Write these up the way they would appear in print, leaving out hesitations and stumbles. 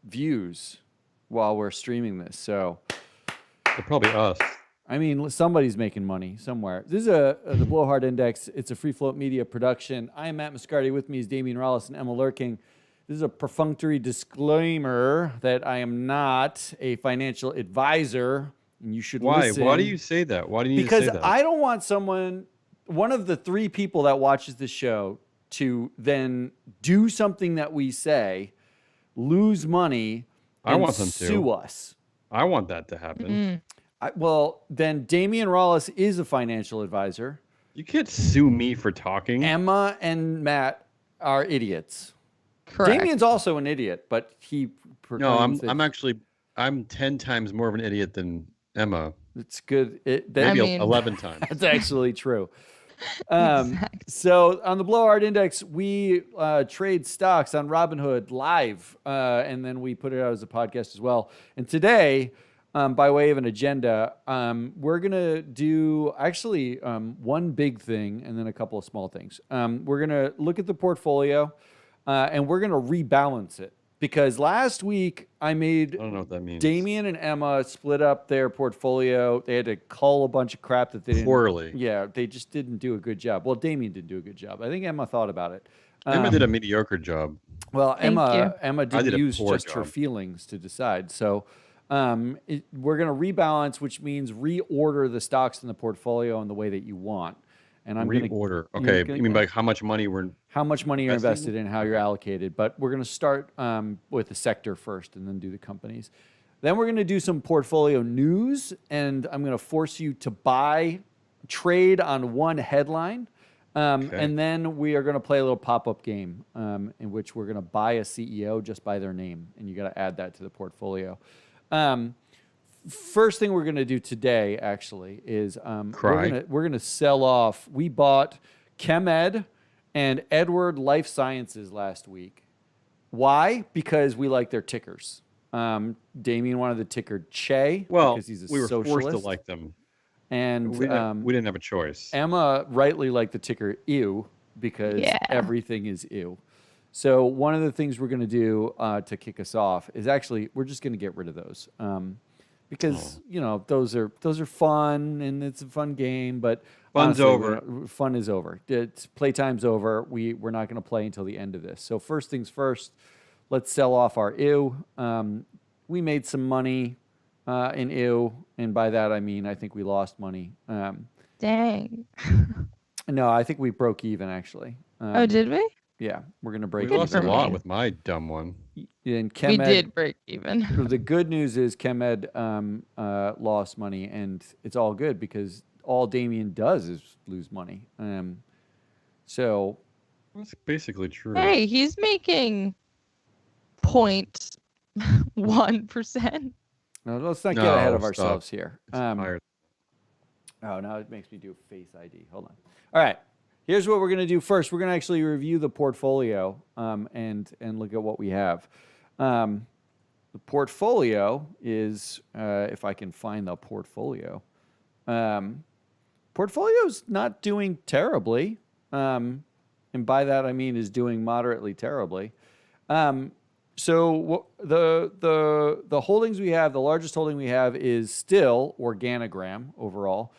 views while we're streaming this. So They're probably us. I mean, somebody's making money somewhere. This is the Blowhard Index. It's a free float media production. I am Matt Moscardi. With me is Damian Rollis and Emma Lurking. This is a perfunctory disclaimer that I am not a financial advisor, and you should listen. Why do you say that? Why do you need to say that? Because I don't want one of the three people that watches the show, to then do something that we say, lose money, and sue us. I want that to happen. Well, then Damian Rollis is a financial advisor. You can't sue me for talking. Emma and Matt are idiots. Correct. Damian's also an idiot, but he... No, I'm 10 times more of an idiot than Emma. It's good. Maybe 11 times. That's actually true. Exactly. So on the Blowhard Index, we trade stocks on Robinhood live, and then we put it out as a podcast as well. And today, by way of an agenda, we're going to do actually one big thing and then a couple of small things. We're going to look at the portfolio, and we're going to rebalance it. Because last week I don't know what that means. Damian and Emma split up their portfolio. They had to cull a bunch of crap that they didn't. Poorly. Yeah, they just didn't do a good job. Well, Damian didn't do a good job. I think Emma thought about it. Emma did a mediocre job. Well, Emma didn't use just job. her feelings to decide. So we're going to rebalance, which means reorder the stocks in the portfolio in the way that you want. And I'm reorder. Okay, you mean like how much money you're invested in, how you're allocated. But we're going to start with the sector first, and then do the companies. Then we're going to do some portfolio news, and I'm going to force you to trade on one headline. And then we are going to play a little pop-up game in which we're going to buy a CEO just by their name, and you got to add that to the portfolio. First thing we're going to do today, actually, is we're going to sell off. We bought ChemEd and Edward Life Sciences last week. Why? Because we like their tickers. Damien wanted the ticker CHE because he's a socialist. We were forced to like them. And we didn't have a choice. Emma rightly liked the ticker EW because everything is EW. So one of the things we're going to do to kick us off is actually we're just going to get rid of those. Because those are fun and it's a fun game, but fun's over. Fun is over. Playtime's over. We're not going to play until the end of this. So first things first, let's sell off our EW. We made some money in EW, and by that I mean I think we lost money. Dang. No, I think we broke even actually. Oh, did we? Yeah, we're going to break even. We lost a lot me. with my dumb one. And ChemEd, we did break even. The good news is ChemEd lost money, and it's all good because all Damien does is lose money. So that's basically true. Hey, he's making 0.1%. No, let's not get ahead of ourselves here. Now it makes me do face ID. Hold on. All right. Here's what we're going to do first. We're going to actually review the portfolio and look at what we have. The portfolio is, if I can find the portfolio, portfolio's not doing terribly. And by that, I mean is doing moderately terribly. So the holdings we have, the largest holding we have is still Organigram overall.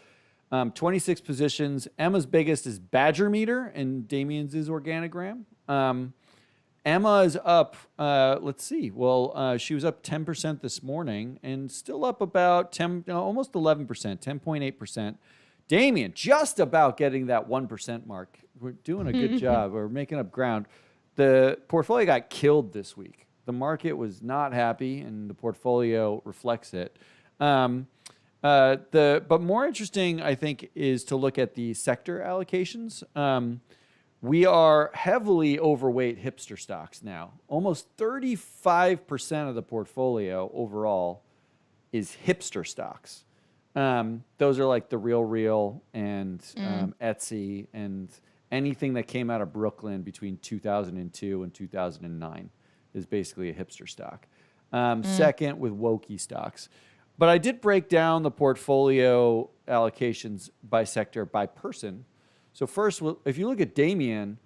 26 positions. Emma's biggest is Badger Meter, and Damien's is Organigram. Emma is up, let's see. Well, she was up 10% this morning and still up about almost 11%, 10.8%. Damien, just about getting that 1% mark. We're doing a good job. We're making up ground. The portfolio got killed this week. The market was not happy, and the portfolio reflects it. But more interesting, I think, is to look at the sector allocations. We are heavily overweight hipster stocks now. Almost 35% of the portfolio overall is hipster stocks. Those are like The Real and Etsy and anything that came out of Brooklyn between 2002 and 2009 is basically a hipster stock. Second with Woke stocks. But I did break down the portfolio allocations by sector, by person. So first, if you look at Damien's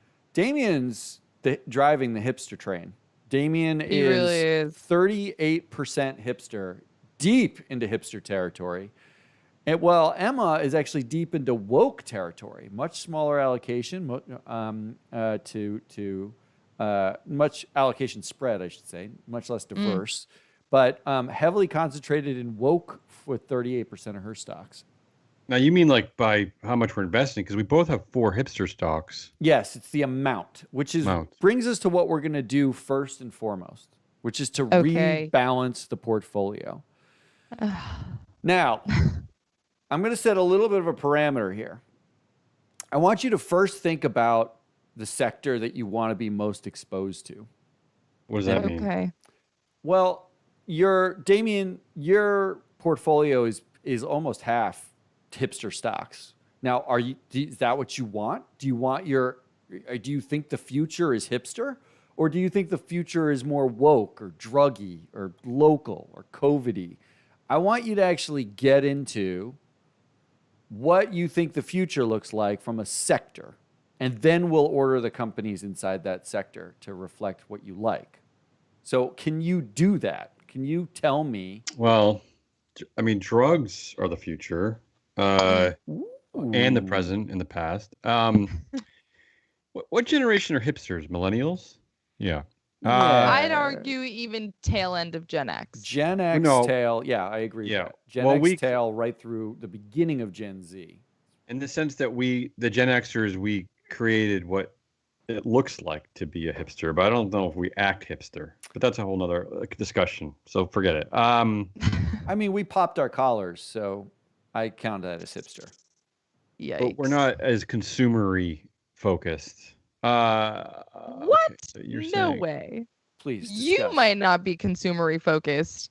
driving the hipster train. Damien He really is. 38% hipster, deep into hipster territory. And while Emma is actually deep into woke territory, much smaller allocation much allocation spread, I should say, much less diverse, but heavily concentrated in woke with 38% of her stocks. Now, you mean like by how much we're investing? Because we both have 4 hipster stocks. Yes, it's the amount, which is brings us to what we're going to do first and foremost, which is to rebalance the portfolio. Now, I'm going to set a little bit of a parameter here. I want you to first think about the sector that you want to be most exposed to. What does that mean? Okay. Well, Damien, your portfolio is almost half hipster stocks. Now, is that what you want? Do you think the future is hipster, or do you think the future is more woke or druggy or local or COVID-y? I want you to actually get into what you think the future looks like from a sector, and then we'll order the companies inside that sector to reflect what you like. So can you do that? Can you tell me? Well, I mean, drugs are the future, and the present and the past. What generation are hipsters? Millennials? Yeah. I'd argue even tail end of Gen X. Gen X tail, yeah, I agree. Yeah. With that. Gen X tail right through the beginning of Gen Z. In the sense that the Gen Xers, we created what it looks like to be a hipster, but I don't know if we act hipster. But that's a whole nother discussion, so forget it. I mean, we popped our collars, so I count that as hipster. Yikes. But we're not as consumery focused. What? Okay, so no saying, way. Please discuss. You might not be consumery focused.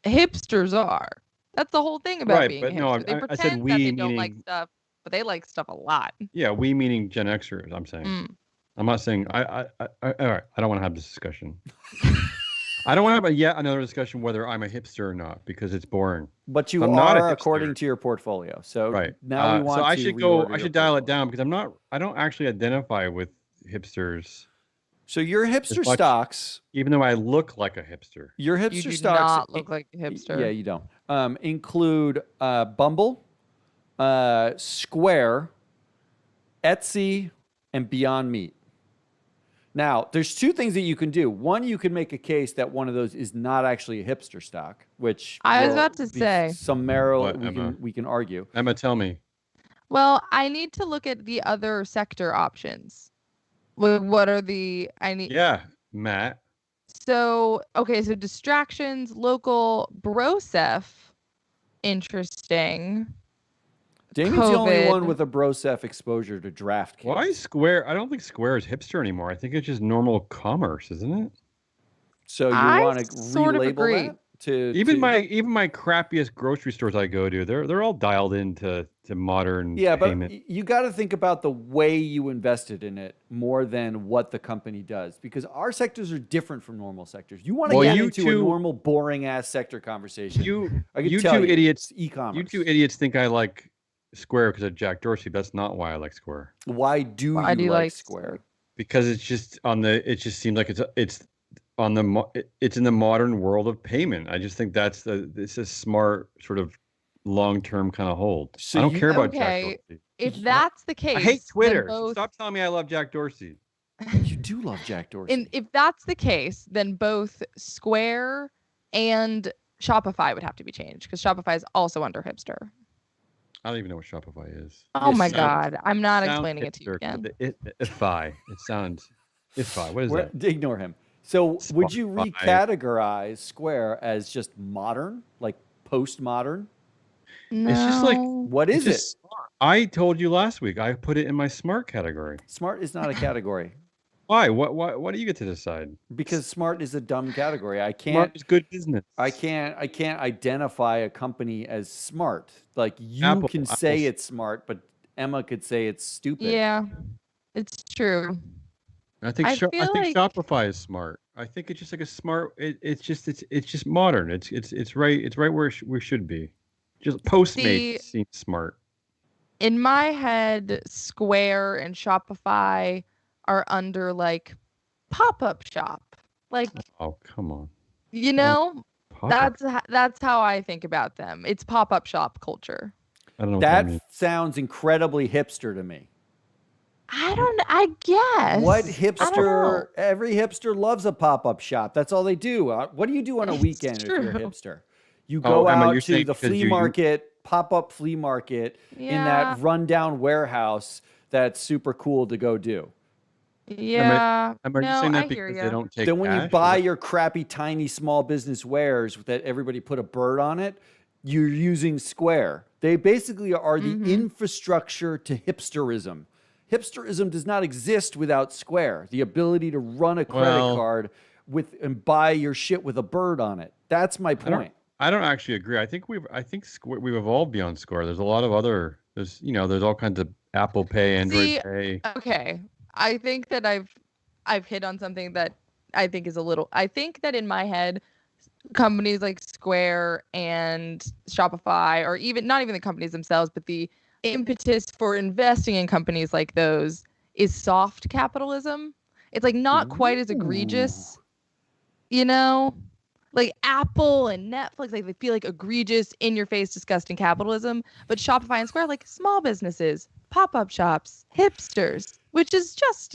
Hipsters are. That's the whole thing about being but hipster. no, They I pretend said we, that they don't like meaning, stuff, but they like stuff a lot. Yeah, we meaning Gen Xers, I'm saying. I'm not saying all right, I don't want to have this discussion. I don't want to have yet another discussion whether I'm a hipster or not, because it's boring. But you are, according to your portfolio. So now we want so I to I should dial it down, because I don't actually identify with hipsters. So your hipster stocks, even though I look like a hipster, your hipster you do stocks not look like a hipster. Yeah, you don't. Include Bumble, Square, Etsy, and Beyond Meat. Now, there's 2 things that you can do. One, you can make a case that one of those is not actually a hipster stock, which I was about to say summarily we can argue. Emma, tell me. Well, I need to look at the other sector options. What are the Yeah, Matt. So distractions, local, Brosef, interesting. Damien's the only one with a Brosef exposure to DraftKings. Why is Square? I don't think Square is hipster anymore. I think it's just normal commerce, isn't it? So you want to relabel that? Even my crappiest grocery stores I go to, they're all dialed into modern payment. But you got to think about the way you invested in it more than what the company does, because our sectors are different from normal sectors. You want to get into a normal boring ass sector conversation. You two idiots, e-commerce. You 2 idiots think I like Square because of Jack Dorsey. That's not why I like Square. Why do you like Square? Because it just seems like it's in the modern world of payment. I just think it's a smart sort of long-term kind of hold. So I don't care about Jack Dorsey. If that's the case, I hate Twitter. Stop telling me I love Jack Dorsey. You do love Jack Dorsey. And if that's the case, then both Square and Shopify would have to be changed, because Shopify is also under hipster. I don't even know what Shopify is. Oh my God. I'm not explaining it to you again. Ify. It sounds Ify. What is that? Ignore him. So would you recategorize Square as just modern, like postmodern? No. It's just like, what is it? I told you last week, I put it in my smart category. Smart is not a category. Why? What do you get to decide? Because smart is a dumb category. Smart is good business. I can't identify a company as smart. Like you can say it's smart, but Emma could say it's stupid. Yeah, it's true. I think Shopify is smart. I think it's just like a smart. It's just modern. It's right where we should be. Just Postmates seems smart. In my head, Square and Shopify are under like pop-up shop. Like, Oh, come on. you know, Pop-up. that's how I think about them. It's pop-up shop culture. I don't know what that means. That sounds incredibly hipster to me. I guess. What I don't hipster? know. Every hipster loves a pop-up shop. That's all they do. What do you do on a It's weekend if you're a true. hipster? You Oh, go Emma, out you're to saying the because flea market, pop-up flea market in Yeah. that rundown warehouse that's super cool to go do. Yeah. Emma, are you No, saying I that hear because they you. don't take Then when you cash? buy your crappy, tiny, small business wares that everybody put a bird on it, you're using Square. They basically are the infrastructure to hipsterism. Hipsterism does not exist without Square. The ability to run a credit card and buy your shit with a bird on it. That's my point. I don't actually agree. I think we've evolved beyond Square. There's a lot of other there's all kinds of Apple Pay, Android Pay. Okay. I think that I've hit on something that I think is I think that in my head, companies like Square and Shopify, or even not even the companies themselves, but the impetus for investing in companies like those is soft capitalism. It's like not quite as egregious, you know? Like Apple and Netflix, like they feel like egregious, in your face, disgusting capitalism. But Shopify and Square, like small businesses, pop-up shops, hipsters, which is just,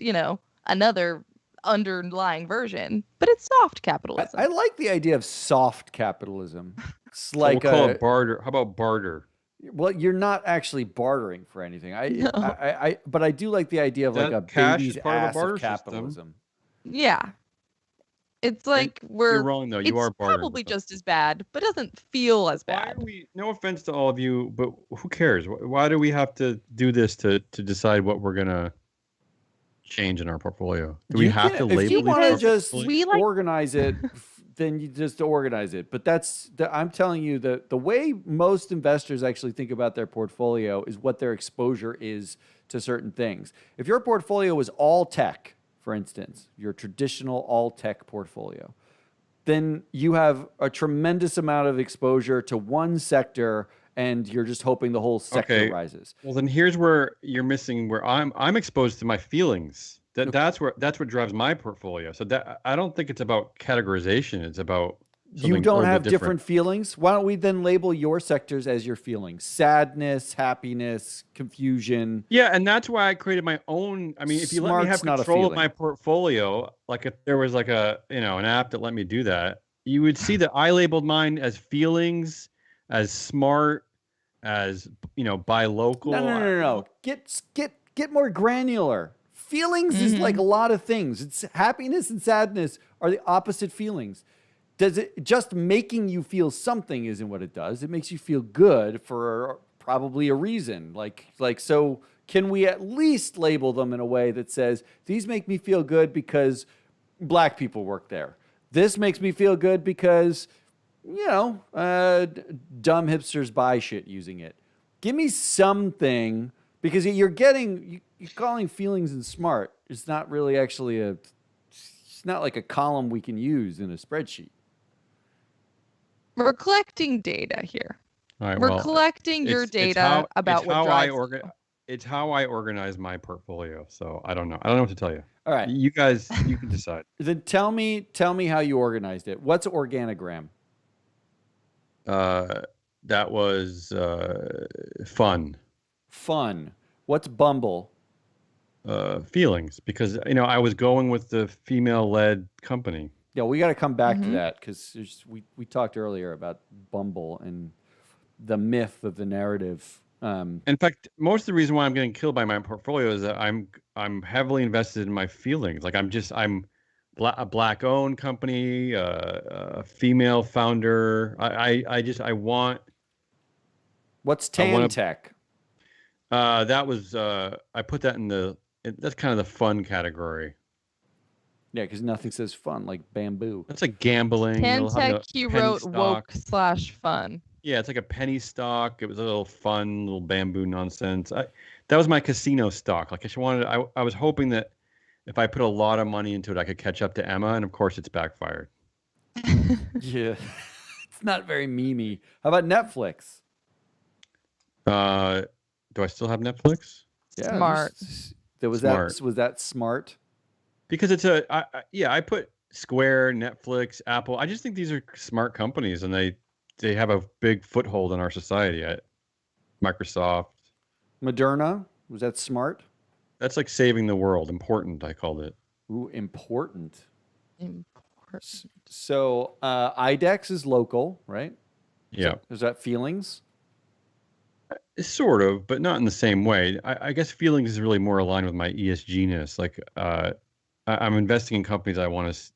another underlying version, but it's soft capitalism. I like the idea of soft capitalism. It's like we'll call it barter. How about barter? Well, you're not actually bartering for anything. No. But I do like the idea of like a cash baby's is part of a ass barter of capitalism. Yeah. It's like you're wrong though. You are bartering. Probably just as bad, but doesn't feel as bad. Why are we? No offense to all of you, but who cares? Why do we have to do this to decide what we're gonna change in our portfolio? Do we have to label? If you want to just like organize it, then you just organize it. But I'm telling you that the way most investors actually think about their portfolio is what their exposure is to certain things. If your portfolio is all tech, for instance, your traditional all tech portfolio, then you have a tremendous amount of exposure to one sector and you're just hoping the whole sector rises. Well, then here's where you're missing where I'm exposed to my feelings. That's what drives my portfolio. So that I don't think it's about categorization. It's about you don't have different feelings. Why don't we then label your sectors as your feelings? Sadness, happiness, confusion. Yeah, and that's why I created my own. I mean, if you let me have control of my portfolio, like if there was like an app that let me do that, you would see that I labeled mine as feelings, as smart, as buy local. No. Get more granular. Feelings is like a lot of things. It's happiness and sadness are the opposite feelings. Does it just making you feel something isn't what it does. It makes you feel good for probably a reason. So can we at least label them in a way that says these make me feel good because black people work there. This makes me feel good because dumb hipsters buy shit using it. Give me something, because you're calling feelings and smart. It's not really actually it's not like a column we can use in a spreadsheet. We're collecting data here. All right, We're collecting your data about what drives you. It's how I organize my portfolio. So I don't know. I don't know what to tell you. All right. You guys, you can decide. Then tell me how you organized it. What's organogram? That was fun. Fun. What's Bumble? Feelings, because I was going with the female-led company. Yeah, we got to come back to that because we talked earlier about Bumble and the myth of the narrative. In fact, most of the reason why I'm getting killed by my portfolio is that I'm heavily invested in my feelings. Like I'm a black-owned company, a female founder. I want. What's Tan Tech? That was I put that that's kind of the fun category. Yeah, because nothing says fun like bamboo. That's like gambling. Tan Tech, you wrote woke/fun. Yeah, it's like a penny stock. It was a little fun, little bamboo nonsense. That was my casino stock. Like I was hoping that if I put a lot of money into it, I could catch up to Emma, and of course, it's backfired. Yeah, it's not very memey. How about Netflix? Do I still have Netflix? Yeah, smart. Was that smart? Because it's I put Square, Netflix, Apple. I just think these are smart companies, and they have a big foothold in our society. Microsoft. Moderna, was that smart? That's like saving the world. Important, I called it. Ooh, important. Important. So IDEX is local, right? Yeah. Is that feelings? Sort of, but not in the same way. I guess feelings is really more aligned with my ESG-ness. Like, I'm investing in companies I want to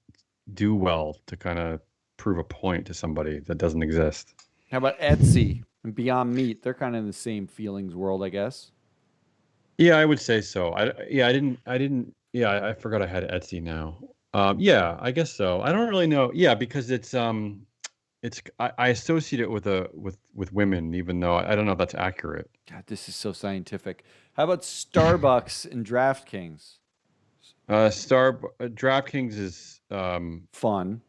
do well to kind of prove a point to somebody that doesn't exist. How about Etsy and Beyond Meat? They're kind of in the same feelings world, I guess. Yeah, I would say so. I forgot I had Etsy now. Yeah, I guess so. I don't really know. Yeah, because I associate it with women, even though I don't know if that's accurate. God, this is so scientific. How about Starbucks and DraftKings? DraftKings is Fun.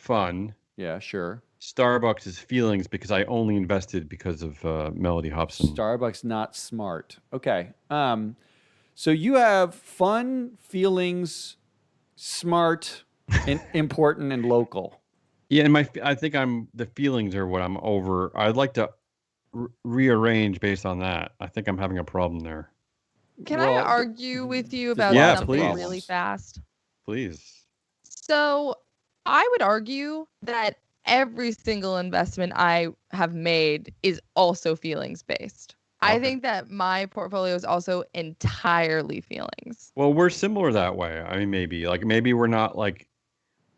fun. Yeah, sure. Starbucks is feelings because I only invested because of Melody Hobson. Starbucks not smart. Okay. So you have fun, feelings, smart, and important and local. Yeah, and I think the feelings are what I'm over. I'd like to rearrange based on that. I think I'm having a problem there. Can I argue with you about something please. really fast? Please. So I would argue that every single investment I have made is also feelings based. Okay. I think that my portfolio is also entirely feelings. Well, we're similar that way. I mean, maybe we're not like,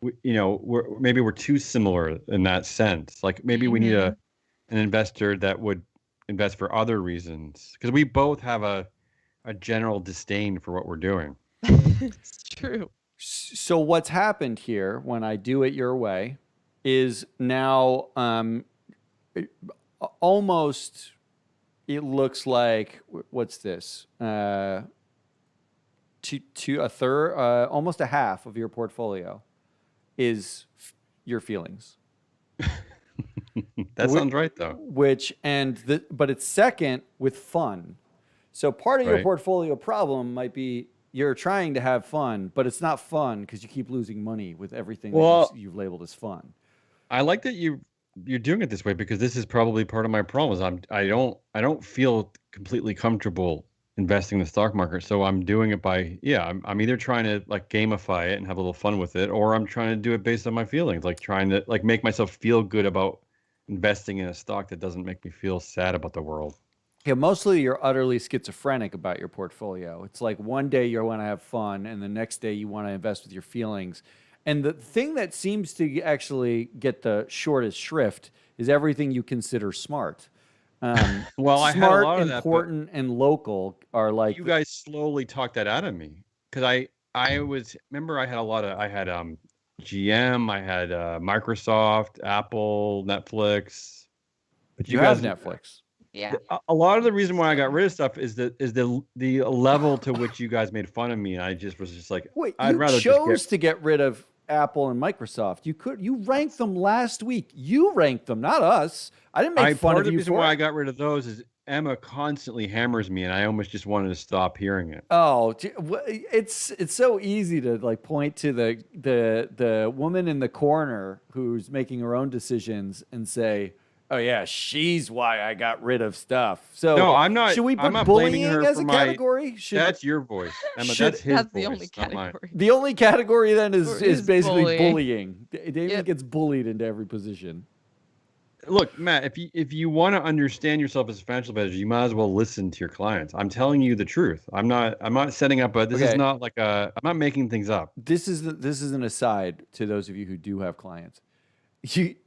maybe we're too similar in that sense. Like maybe we need an investor that would invest for other reasons, because we both have a general disdain for what we're doing. It's true. So what's happened here when I do it your way is now almost it looks like, what's this? To a third, almost a half of your portfolio is your feelings. That sounds right, though. But it's second with fun. So part of your portfolio problem might be you're trying to have fun, but it's not fun because you keep losing money with everything that you've labeled as fun. I like that you're doing it this way, because this is probably part of my problem. I don't feel completely comfortable investing in the stock market, so I'm doing it by I'm either trying to like gamify it and have a little fun with it, or I'm trying to do it based on my feelings, like trying to like make myself feel good about investing in a stock that doesn't make me feel sad about the world. Yeah, mostly you're utterly schizophrenic about your portfolio. It's like one day you want to have fun, and the next day you want to invest with your feelings. And the thing that seems to actually get the shortest shrift is everything you consider smart. Well, I had a lot of important, that, and local are like you guys slowly talked that out of me, because I remember I had GM, I had Microsoft, Apple, Netflix. But you have Netflix. Yeah. A lot of the reason why I got rid of stuff is the level to which you guys made fun of me, and I just was just like, wait, you chose to get rid of Apple and Microsoft. You ranked them last week. You ranked them, not us. I didn't make fun of you. Part of the reason why I got rid of those is Emma constantly hammers me, and I almost just wanted to stop hearing it. Oh, it's so easy to like point to the woman in the corner who's making her own decisions and say, "Oh yeah, she's why I got rid of stuff." So no, I'm not. Should we put I'm not bullying blaming her as for a category? That's your voice, Emma. That's his voice, the only category. The only category then is basically bullying. Yep. David gets bullied into every position. Look, Matt, if you want to understand yourself as a financial advisor, you might as well listen to your clients. I'm telling you the truth. I'm not setting up this is not like I'm not making things up. This is an aside to those of you who do have clients.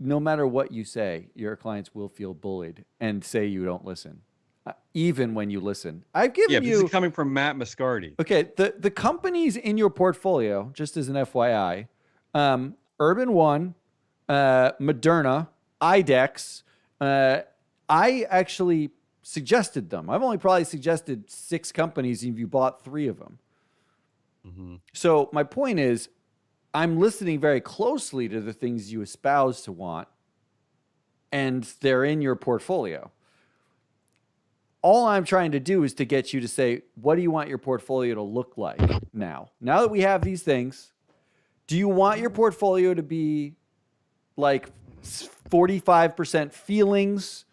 No matter what you say, your clients will feel bullied and say you don't listen, even when you listen. I've given you. This is coming from Matt Moscardi. Okay, the companies in your portfolio, just as an FYI, Urban One, Moderna, IDEX. I actually suggested them. I've only probably suggested 6 companies, and you bought 3 of them. Mm-hmm. So my point is, I'm listening very closely to the things you espouse to want, and they're in your portfolio. All I'm trying to do is to get you to say, what do you want your portfolio to look like now? Now that we have these things, Do you want your portfolio to be like 45% feelings,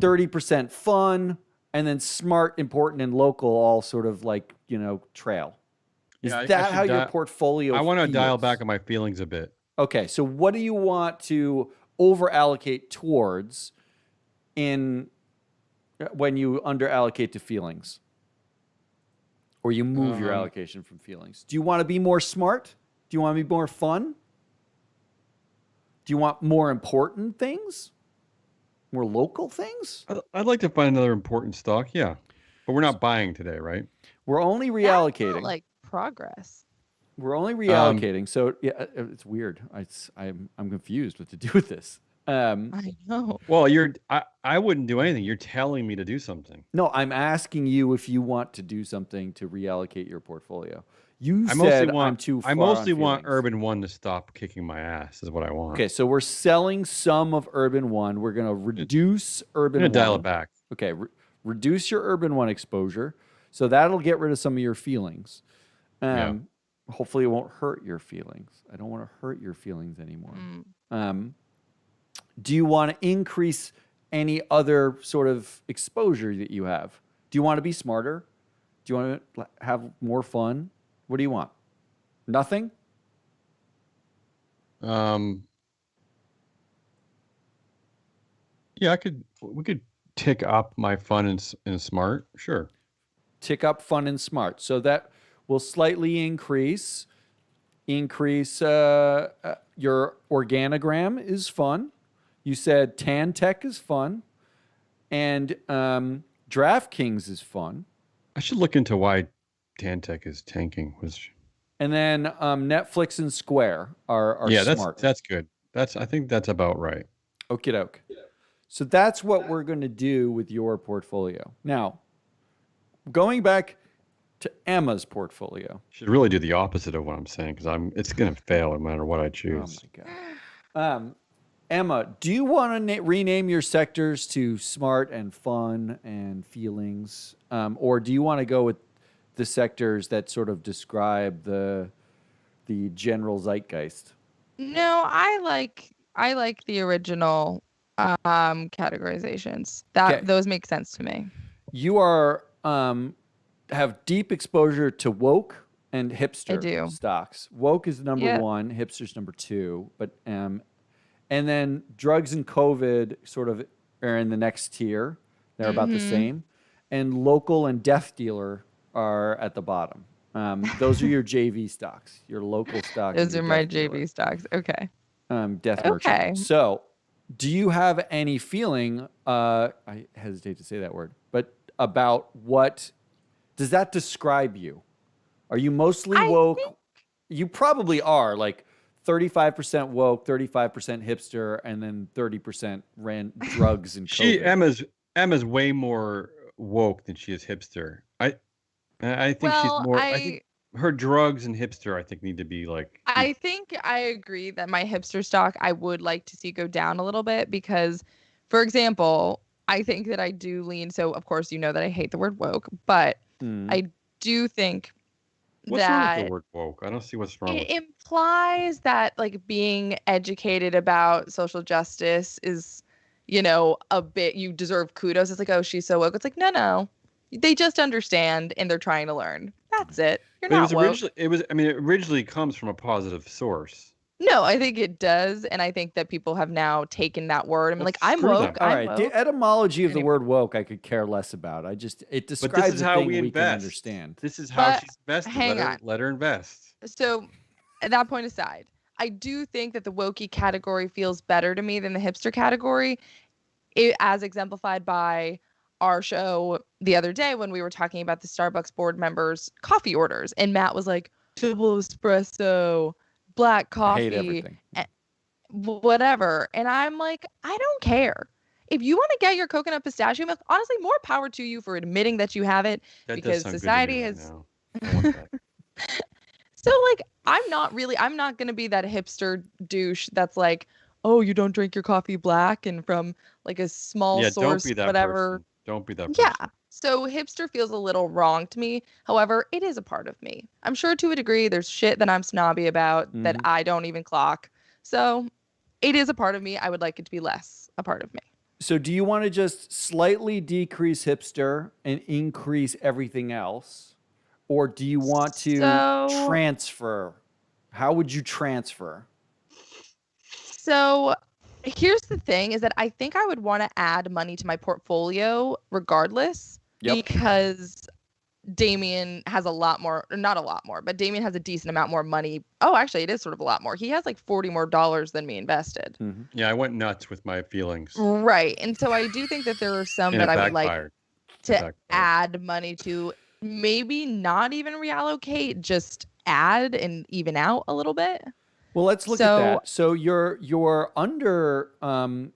30% fun, and then smart, important, and local all sort of like, trail? Is that how your portfolio I want to feels? dial back on my feelings a bit. Okay, so what do you want to over allocate towards when you under allocate to feelings? Or you move your allocation from feelings? Do you want to be more smart? Do you want to be more fun? Do you want more important things? More local things? I'd like to find another important stock, yeah. But we're not buying today, right? We're only That's reallocating. not like progress. We're only reallocating. So yeah, it's weird. I'm confused what to do with this. I know. Well, I wouldn't do anything. You're telling me to do something. No, I'm asking you if you want to do something to reallocate your portfolio. You I said I'm too far. I mostly want feelings. Urban One to stop kicking my ass. Is what I want. Okay, so we're selling some of Urban One. We're going to reduce Urban One. Dial it back. Okay, reduce your Urban One exposure. So that'll get rid of some of your feelings. Hopefully, it won't hurt your feelings. I don't want to hurt your feelings anymore. Do you want to increase any other sort of exposure that you have? Do you want to be smarter? Do you want to have more fun? What do you want? Nothing? Yeah, we could tick up my fun and smart. Sure. Tick up fun and smart. So that will slightly increase your organogram is fun. You said Tan Tech is fun. And DraftKings is fun. I should look into why Tan Tech is tanking. And then Netflix and Square are smart. That's good. I think that's about right. Okie doke. So that's what we're going to do with your portfolio. Now, going back to Emma's portfolio. Should really do the opposite of what I'm saying because it's going to fail no matter what I choose. Oh my God. Emma, do you want to rename your sectors to smart and fun and feelings? Or do you want to go with the sectors that sort of describe the general zeitgeist? No, I like the original categorizations. Those make sense to me. You are have deep exposure to woke and hipster stocks. Woke is number one, hipster's number two, but and then drugs and COVID sort of are in the next tier. They're about the same, and local and death dealer are at the bottom. Those are your JV stocks, your local stocks. Those are my JV stocks. Okay. Death merchant. So, do you have any feeling? I hesitate to say that word, but about what does that describe you? Are you mostly woke? You probably are, like 35% woke, 35% hipster, and then 30% ran drugs and COVID. Emma's way more woke than she is hipster. I think she's more. I think her drugs and hipster, I think, need to be like. I think I agree that my hipster stock I would like to see go down a little bit because, for example, I think that I do lean. So of course you know that I hate the word woke, but I do think what's wrong with the word woke? I don't see what's wrong. It implies that like being educated about social justice is, a bit. You deserve kudos. It's like, oh, she's so woke. It's like, no. They just understand and they're trying to learn. That's it. You're not woke. It originally comes from a positive source. No, I think it does, and I think that people have now taken that word. I'm woke. All right, the etymology of the word woke, I could care less about. It describes a thing we can understand. This is how she's invested. Let her invest. So, at that point aside, I do think that the wokey category feels better to me than the hipster category, as exemplified by our show the other day when we were talking about the Starbucks board members' coffee orders, and Matt was like, double espresso, black coffee, hate everything. Whatever. And I'm like, I don't care. If you want to get your coconut pistachio milk, honestly, more power to you for admitting that you have it, because society has. So I'm not going to be that hipster douche that's like, oh, you don't drink your coffee black and from like a small source, whatever. Don't be that person. Yeah. So hipster feels a little wrong to me. However, it is a part of me. I'm sure to a degree there's shit that I'm snobby about that I don't even clock. So it is a part of me. I would like it to be less a part of me. So do you want to just slightly decrease hipster and increase everything else? Or do you want to transfer? How would you transfer? So here's the thing is that I think I would want to add money to my portfolio regardless because Damien has a lot more, not a lot more, but Damien has a decent amount more money. Oh, actually, it is sort of a lot more. He has like $40 more than me invested. Mm-hmm. Yeah, I went nuts with my feelings. Right. And so I do think that there are some that I would like to add money to, maybe not even reallocate, just add and even out a little bit. Well, let's look at that. So you're under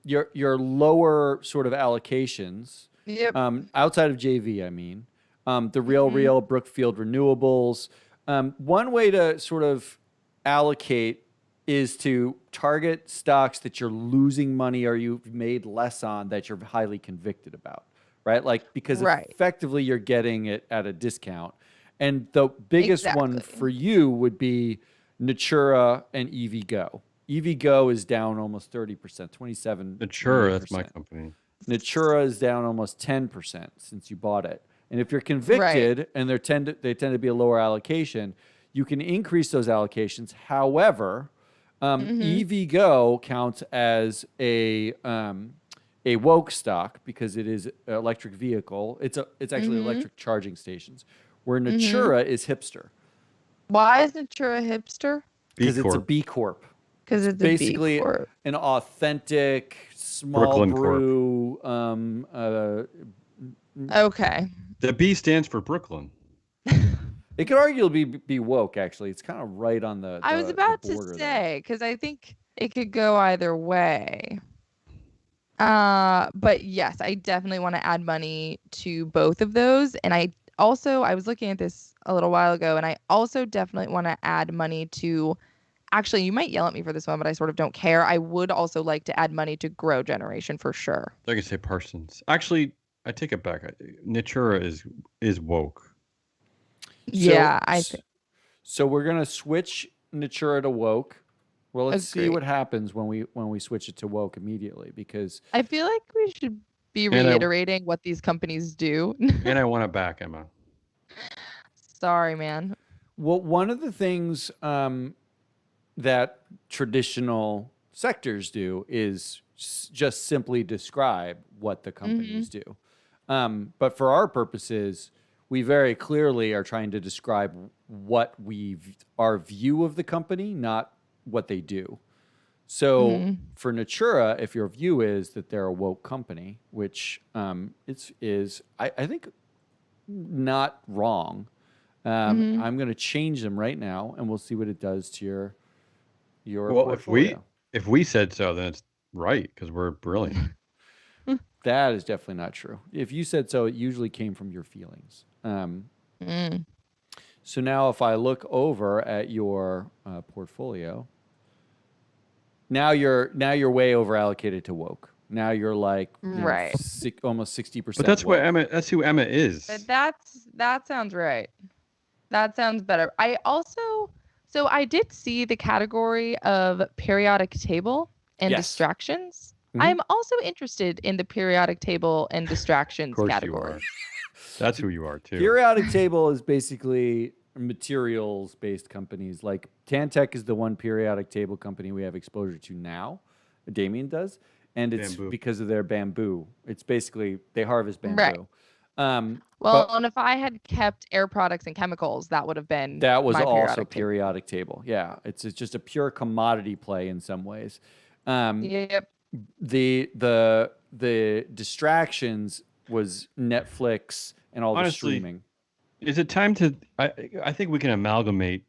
your lower sort of allocations. Yep. Outside of JV, I mean. The Real Brookfield Renewables. One way to sort of allocate is to target stocks that you're losing money or you've made less on that you're highly convicted about, right? Like because effectively you're getting it at a discount. And the biggest one for you would be Natura and EVgo. EVgo is down almost 30%, 27%. Natura, that's my company. Natura is down almost 10% since you bought it. And if you're convicted and they tend to be a lower allocation, you can increase those allocations. However, EVgo counts as a woke stock because it is an electric vehicle. It's actually electric charging stations, where Natura is hipster. Why is Natura hipster? Because it's a B Corp. Because it's basically a B Corp. An authentic small Brooklyn brew. Okay. The B stands for Brooklyn. It could arguably be woke, actually. It's kind of right on the I was about to say, because I think it could go either way. But yes, I definitely want to add money to both of those. And I was looking at this a little while ago, and I also definitely want to add money to, actually, you might yell at me for this one, but I sort of don't care. I would also like to add money to Grow Generation for sure. I could say Parsons. Actually, I take it back. Natura is woke. Yeah, I think. So we're gonna switch Natura to woke. Well, let's see what happens when we switch it to woke immediately, because I feel like we should be reiterating what these companies do. And I want it back, Emma. Sorry, man. Well, one of the things that traditional sectors do is just simply describe what the companies do. But for our purposes, we very clearly are trying to describe what our view of the company, not what they do. So for Natura, if your view is that they're a woke company, which is I think not wrong, I'm going to change them right now, and we'll see what it does to your portfolio. If we said so, then it's right because we're brilliant. That is definitely not true. If you said so, it usually came from your feelings. So now if I look over at your portfolio, now you're way over allocated to woke. Now you're like almost 60%. But that's what Emma. That's who Emma is. But that sounds right. That sounds better. So I did see the category of periodic table and distractions. I'm also interested in the periodic table and distractions category. You are. That's who you are too. Periodic table is basically materials-based companies. Like Tantec is the one periodic table company we have exposure to now. Damien does, and it's because of their bamboo. It's basically they harvest bamboo. Right. And if I had kept air products and chemicals, that would have been also periodic table. Yeah, it's just a pure commodity play in some ways. Yep. The distractions was Netflix and all the streaming. Is it time to? I think we can amalgamate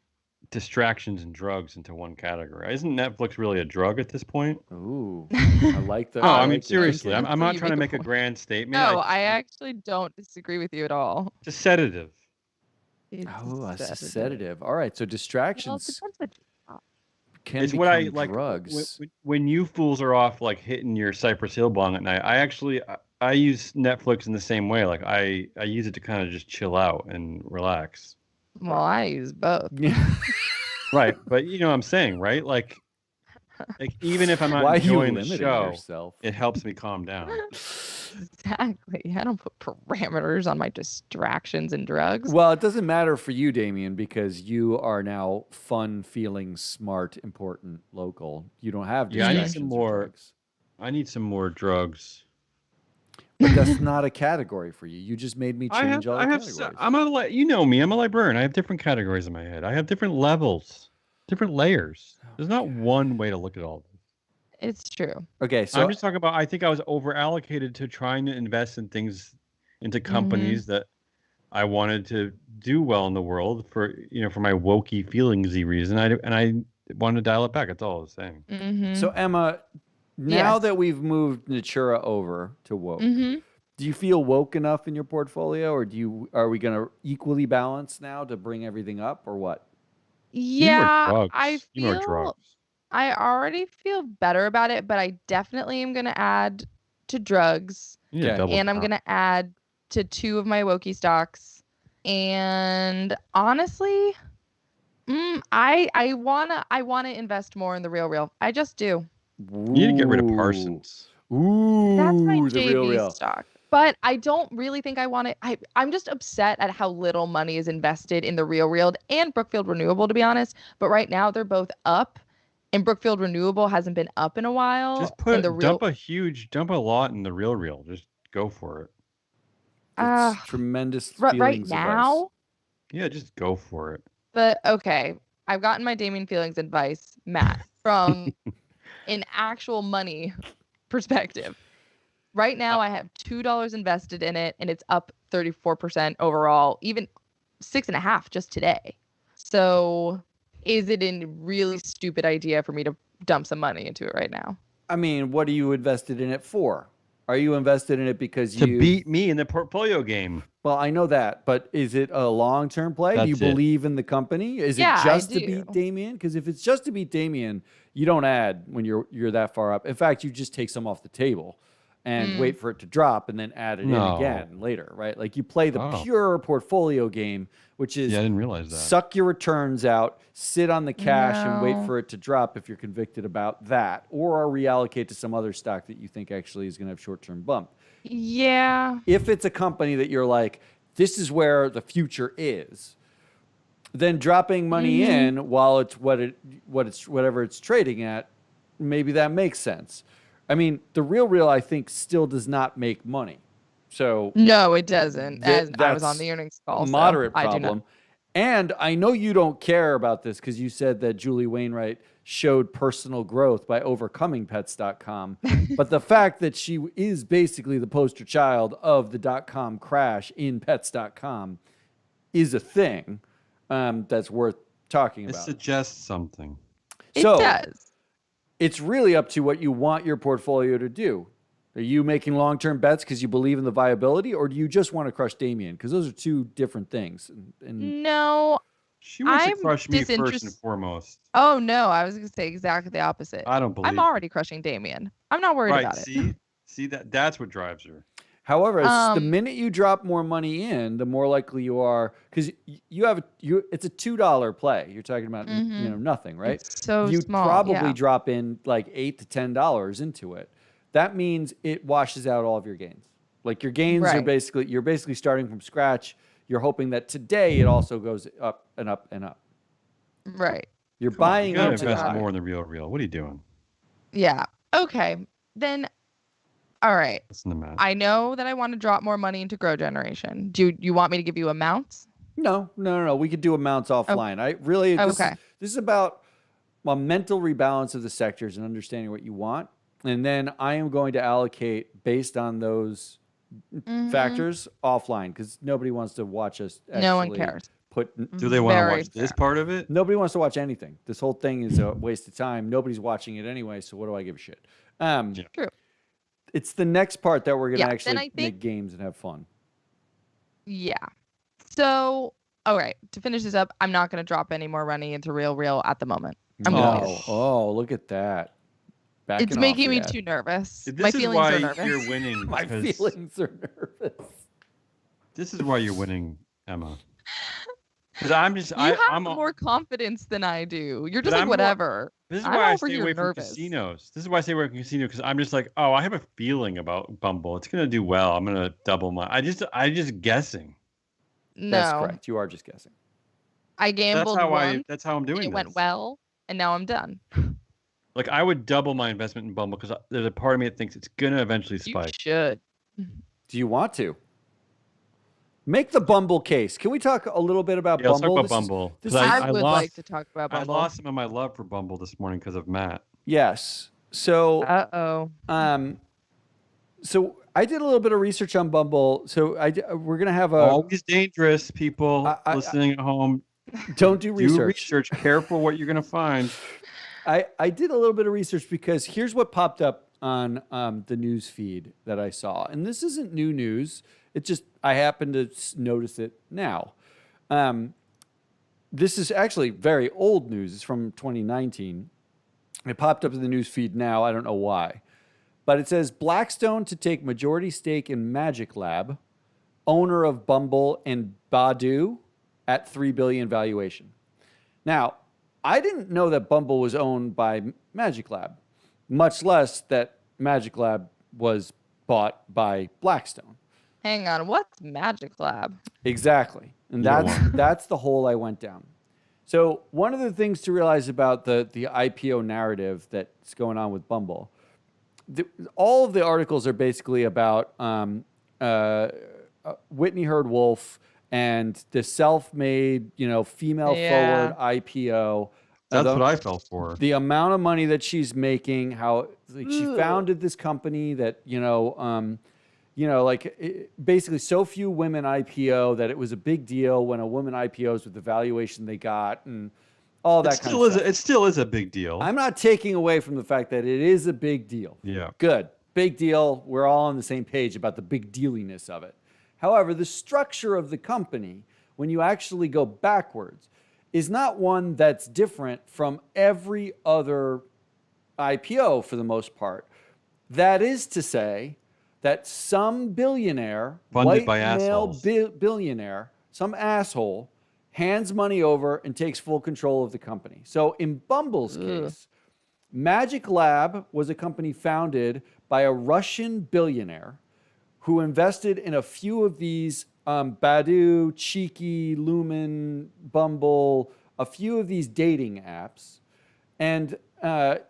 distractions and drugs into one category. Isn't Netflix really a drug at this point? Ooh, I like that. No, I mean seriously, I'm not trying to make a grand statement. No, I actually don't disagree with you at all. It's a sedative. A sedative. All right, so distractions. It's what I like. Drugs. When you fools are off like hitting your Cypress Hill bong at night, I use Netflix in the same way. Like I use it to kind of just chill out and relax. Well, I use both. Right, but you know what I'm saying, right? Like even if I'm not Why are you enjoying the limiting show, yourself? it helps me calm down. Exactly. I don't put parameters on my distractions and drugs. Well, it doesn't matter for you, Damien, because you are now fun, feeling, smart, important, local. You don't have Yeah, I need distractions some or more. drugs. I need some more drugs. But that's not a category for you. You just made me change all the categories. You know me. I'm a librarian. I have different categories in my head. I have different levels, different layers. There's not one way to look at all this. It's true. Okay, so I'm just talking about. I think I was over allocated to trying to invest in things, into companies that I wanted to do well in the world for my wokey feelingsy reason. I wanted to dial it back. That's all I was saying. So Emma, now that we've moved Natura over to woke, do you feel woke enough in your portfolio, or are we going to equally balance now to bring everything up, or what? Yeah, I more drugs. I already feel better about it, but I definitely am going to add to drugs. Yeah, and I'm going to add to 2 of my wokey stocks. And honestly, I wanna invest more in the real. I just do. You need to get rid of Parsons. Ooh, That's my the JV stock. But I don't really think I want it. I'm just upset at how little money is invested in the Real and Brookfield Renewable, to be honest. But right now they're both up, and Brookfield Renewable hasn't been up in a while. Just dump a lot in the Real. Just go for it. It's tremendous right feelings now. advice. Yeah, just go for it. But okay, I've gotten my Damien feelings advice, Matt, from an actual money perspective. Right now, I have $2 invested in it, and it's up 34% overall, even 6.5% just today. So, is it a really stupid idea for me to dump some money into it right now? I mean, what are you invested in it for? Are you invested in it because to beat me in the portfolio game? Well, I know that, but is it a long-term play? Do you believe in the company? Is it just to beat Damien? Because if it's just to beat Damien, you don't add when you're that far up. In fact, you just take some off the table and wait for it to drop and then add it in again later, right? Like you play the pure portfolio game, which is I didn't realize that. Suck your returns out, sit on the cash and wait for it to drop if you're convicted about that, or reallocate to some other stock that you think actually is going to have short-term bump. Yeah. If it's a company that you're like, this is where the future is, then dropping money in while it's whatever it's trading at, maybe that makes sense. I mean, the Real, I think, still does not make money. So no, it doesn't. As I was on the earnings call, a moderate problem. And I know you don't care about this because you said that Julie Wainwright showed personal growth by overcoming pets.com. But the fact that she is basically the poster child of the .com crash in pets.com is a thing that's worth talking about. It suggests something. It does. It's really up to what you want your portfolio to do. Are you making long-term bets because you believe in the viability, or do you just want to crush Damien? Because those are two different things. No, she wants to crush me first and foremost. Oh, no, I was going to say exactly the opposite. I don't believe I'm already crushing Damien. I'm not worried about it. See that's what drives her. However, the minute you drop more money in, the more likely you are, because it's a $2 play. You're talking about nothing, right? It's so you small. Probably drop in like $8 to $10 into it. That means it washes out all of your gains. Like your gains are you're basically starting from scratch. You're hoping that today it also goes up and up and up. Right. You're buying you gotta invest more in the Real. What are you doing? Yeah. Okay. Then. All right. I know that I want to drop more money into Grow Generation. Do you want me to give you amounts? No. We could do amounts offline. This is about a mental rebalance of the sectors and understanding what you want. And then I am going to allocate based on those factors offline because nobody wants to watch us. No one cares. Do they want to watch this part of it? Nobody wants to watch anything. This whole thing is a waste of time. Nobody's watching it anyway, so what do I give a shit? True. It's the next part that we're going to actually make games and have fun. Yeah. So, all right. To finish this up, I'm not going to drop any more money into Real at the moment. Oh, look at that. backing It's off making me the ad. too nervous. This My is feelings why are nervous. you're winning. My because feelings are nervous. This is why you're winning, Emma. Because I'm just, You have I'm more confidence than I do. You're But just like I'm more- whatever. This is I'm why I over stay here away from nervous. casinos. This is why I stay away from casinos because I'm just like, oh, I have a feeling about Bumble. It's gonna do well. I'm gonna double my. I just guessing. That's No, correct. You are just guessing. I gambled once. That's how I'm doing It this. went well, and now I'm done. Like I would double my investment in Bumble because there's a part of me that thinks it's gonna eventually You spike. should. Do you want to? Make the Bumble case. Can we talk a little bit about Yeah, let's Bumble? talk about Bumble. This 'Cause is- I would lost, like to talk about I Bumble. lost some of my love for Bumble this morning because of Matt. Yes. So Uh-oh. So I did a little bit of research on Bumble. So we're gonna have a Always dangerous, people I- listening at home. don't do research. Do research. Careful what you're gonna find. I did a little bit of research because here's what popped up on the news feed that I saw, and this isn't new news. It just I happened to notice it now. This is actually very old news. It's from 2019. It popped up in the news feed now. I don't know why, but it says Blackstone to take majority stake in Magic Lab, owner of Bumble and Badoo, at $3 billion valuation. Now, I didn't know that Bumble was owned by Magic Lab, much less that Magic Lab was bought by Blackstone. Hang on. What's Magic Lab? Exactly. And that's the hole I went down. So one of the things to realize about the IPO narrative that's going on with Bumble, all of the articles are basically about Whitney Heard Wolf and the self-made, female-forward IPO. That's what I fell for. The amount of money that she's making, how she founded this company that, basically so few women IPO that it was a big deal when a woman IPOs with the valuation they got and all that kind of stuff. It still is a big deal. I'm not taking away from the fact that it is a big deal. Yeah. Good. Big deal. We're all on the same page about the big dealiness of it. However, the structure of the company, when you actually go backwards, is not one that's different from every other IPO for the most part. That is to say that some billionaire, Funded by male assholes. billionaire, some asshole, hands money over and takes full control of the company. So in Bumble's case, Magic Lab was a company founded by a Russian billionaire who invested in a few of these Badoo, Cheeky, Lumen, Bumble, a few of these dating apps. And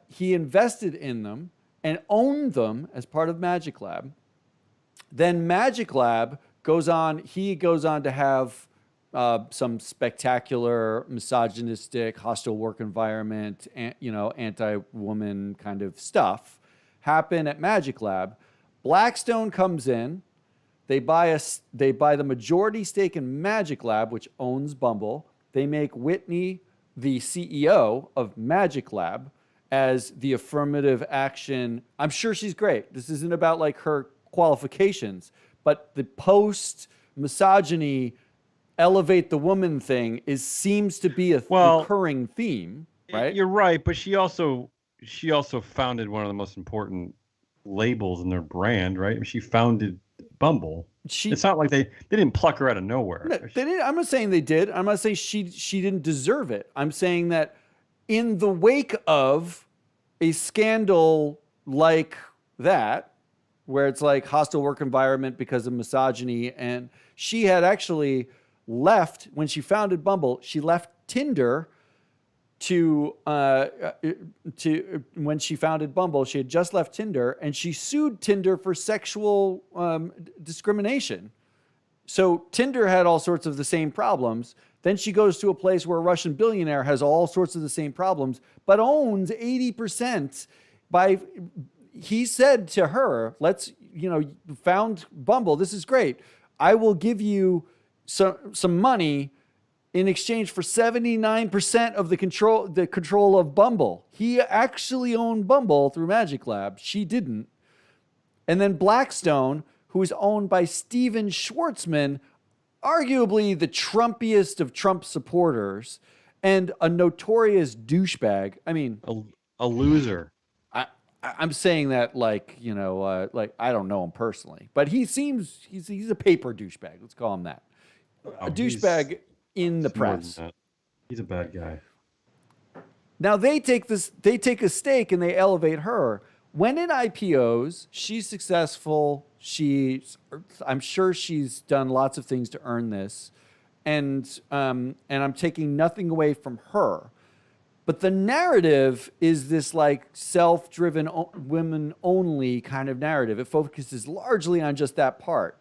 he invested in them and owned them as part of Magic Lab. Then Magic Lab goes on to have some spectacular misogynistic, hostile work environment, anti-woman kind of stuff happen at Magic Lab. Blackstone comes in. They buy the majority stake in Magic Lab, which owns Bumble. They make Whitney the CEO of Magic Lab as the affirmative action. I'm sure she's great. This isn't about like her qualifications, but the post misogyny elevate the woman thing seems to be a recurring theme, right? You're right, but she also founded one of the most important labels in their brand, right? I mean, she founded Bumble. It's not like they didn't pluck her out of nowhere. No, they didn't. I'm not saying they did. I'm not saying she didn't deserve it. I'm saying that in the wake of a scandal like that, where it's like hostile work environment because of misogyny, and she had actually left when she founded Bumble. She left Tinder to when she founded Bumble. She had just left Tinder, and she sued Tinder for sexual discrimination. So Tinder had all sorts of the same problems. Then she goes to a place where a Russian billionaire has all sorts of the same problems, but owns 80% he said to her, found Bumble. This is great. I will give you some money in exchange for 79% of the control of Bumble. He actually owned Bumble through Magic Lab. She didn't. And then Blackstone, who is owned by Steven Schwartzman, arguably the Trumpiest of Trump supporters and a notorious douchebag. I mean, a loser. I'm saying that like, like I don't know him personally, but he's a paper douchebag. Let's call him that. A douchebag in the press. He's a bad guy. Now they take a stake and they elevate her. When it IPOs, she's successful. I'm sure she's done lots of things to earn this, and I'm taking nothing away from her. But the narrative is this like self-driven, women-only kind of narrative. It focuses largely on just that part.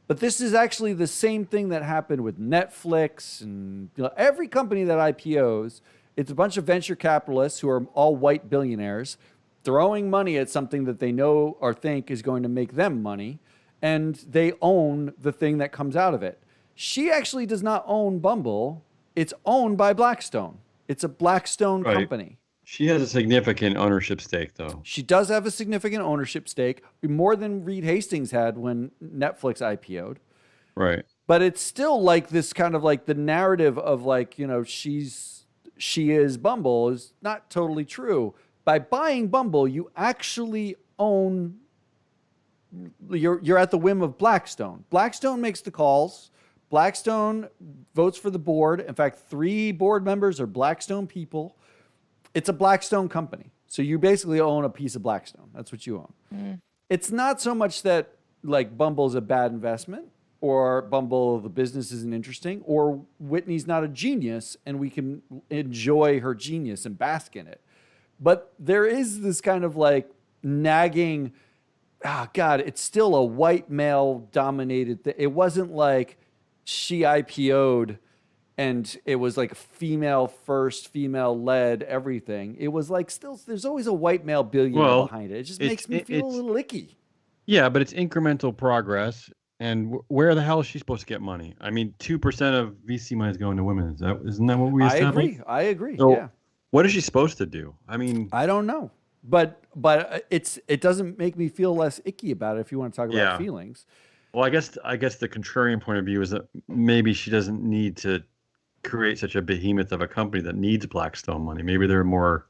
But this is actually the same thing that happened with Netflix and every company that IPOs. It's a bunch of venture capitalists who are all white billionaires throwing money at something that they know or think is going to make them money, and they own the thing that comes out of it. She actually does not own Bumble. It's owned by Blackstone. It's a Blackstone company. She has a significant ownership stake, though. She does have a significant ownership stake, more than Reed Hastings had when Netflix IPO'd. Right. But it's still like this kind of like the narrative of like, she is Bumble is not totally true. By buying Bumble, you actually own, you're at the whim of Blackstone. Blackstone makes the calls. Blackstone votes for the board. In fact, 3 board members are Blackstone people. It's a Blackstone company. So you basically own a piece of Blackstone. That's what you own. Mm. It's not so much that like Bumble's a bad investment or Bumble, the business isn't interesting, or Whitney's not a genius and we can enjoy her genius and bask in it. But there is this kind of like nagging, God, it's still a white male dominated thing. It wasn't like she IPO'd and it was like female first, female led everything. It was like still, there's always a white male billionaire behind it. It just makes me feel a little icky. Yeah, but it's incremental progress. And where the hell is she supposed to get money? I mean, 2% of VC money is going to women. Isn't that what we established? I agree. So yeah. What is she supposed to do? I mean, I don't know. But it doesn't make me feel less icky about it if you want to talk about feelings. Well, I guess the contrarian point of view is that maybe she doesn't need to create such a behemoth of a company that needs Blackstone money. Maybe they're more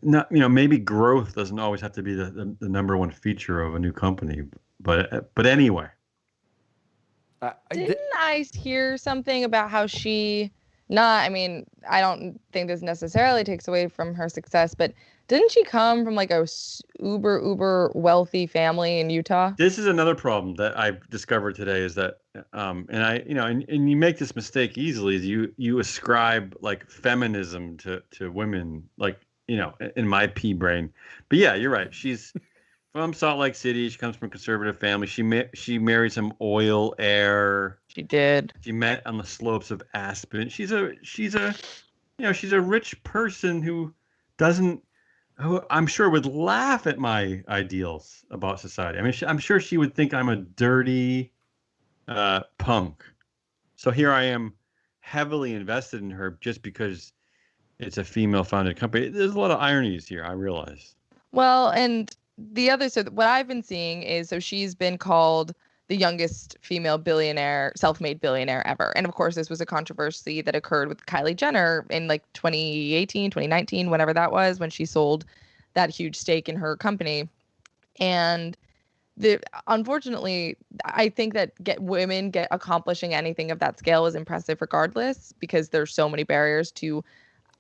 maybe growth doesn't always have to be the number one feature of a new company. But anyway. Didn't I hear something about how I don't think this necessarily takes away from her success, but didn't she come from like a uber wealthy family in Utah? This is another problem that I've discovered today is that, and you make this mistake easily is you ascribe like feminism to women, like, in my pea brain. But yeah, you're right. She's from Salt Lake City. She comes from a conservative family. She married some oil heir. She did. She met on the slopes of Aspen. She's a rich person who I'm sure would laugh at my ideals about society. I mean, I'm sure she would think I'm a dirty punk. So here I am, heavily invested in her just because it's a female-founded company. There's a lot of ironies here, I realize. Well, and what I've been seeing is, so she's been called the youngest female billionaire, self-made billionaire ever. And of course, this was a controversy that occurred with Kylie Jenner in like 2018, 2019, whenever that was, when she sold that huge stake in her company. And unfortunately, I think that women accomplishing anything of that scale is impressive regardless, because there's so many barriers to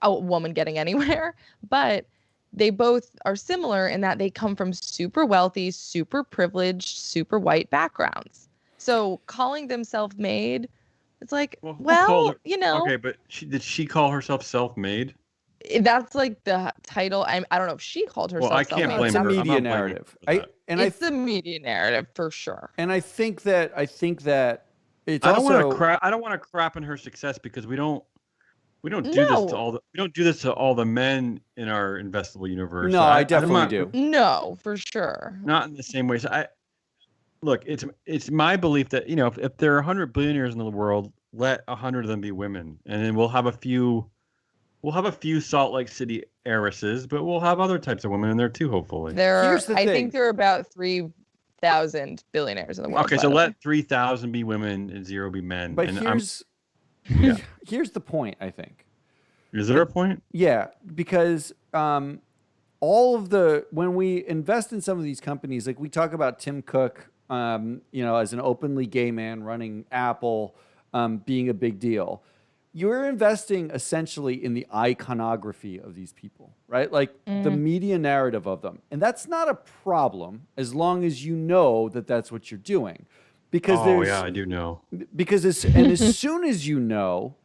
a woman getting anywhere. But they both are similar in that they come from super wealthy, super privileged, super white backgrounds. So calling them self-made, it's like, Okay, but did she call herself self-made? That's like the title. I don't know if she called herself self-made. Well, I can't blame her. It's a media narrative. It's the media narrative for sure. And I think that it's I don't want to crap on her success because we don't do this to all the men in our investable universe. No, I definitely do. No, for sure. Not in the same way. So it's my belief that if there are 100 billionaires in the world, let 100 of them be women, and then we'll have a few Salt Lake City heiresses, but we'll have other types of women in there too. Hopefully, I think there are about 3,000 billionaires in the world. Okay, so let 3,000 be women and 0 be men. But here's the point, I think. Is there a point? Yeah, because when we invest in some of these companies, like we talk about Tim Cook, as an openly gay man running Apple, being a big deal. You're investing essentially in the iconography of these people, right? Like the media narrative of them. And that's not a problem as long as you know that that's what you're doing. Because I do know. Because as soon as you know,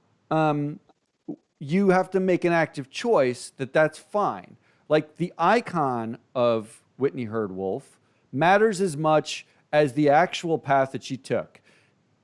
you have to make an active choice that that's fine. Like the icon of Whitney Herd-Wolf matters as much as the actual path that she took.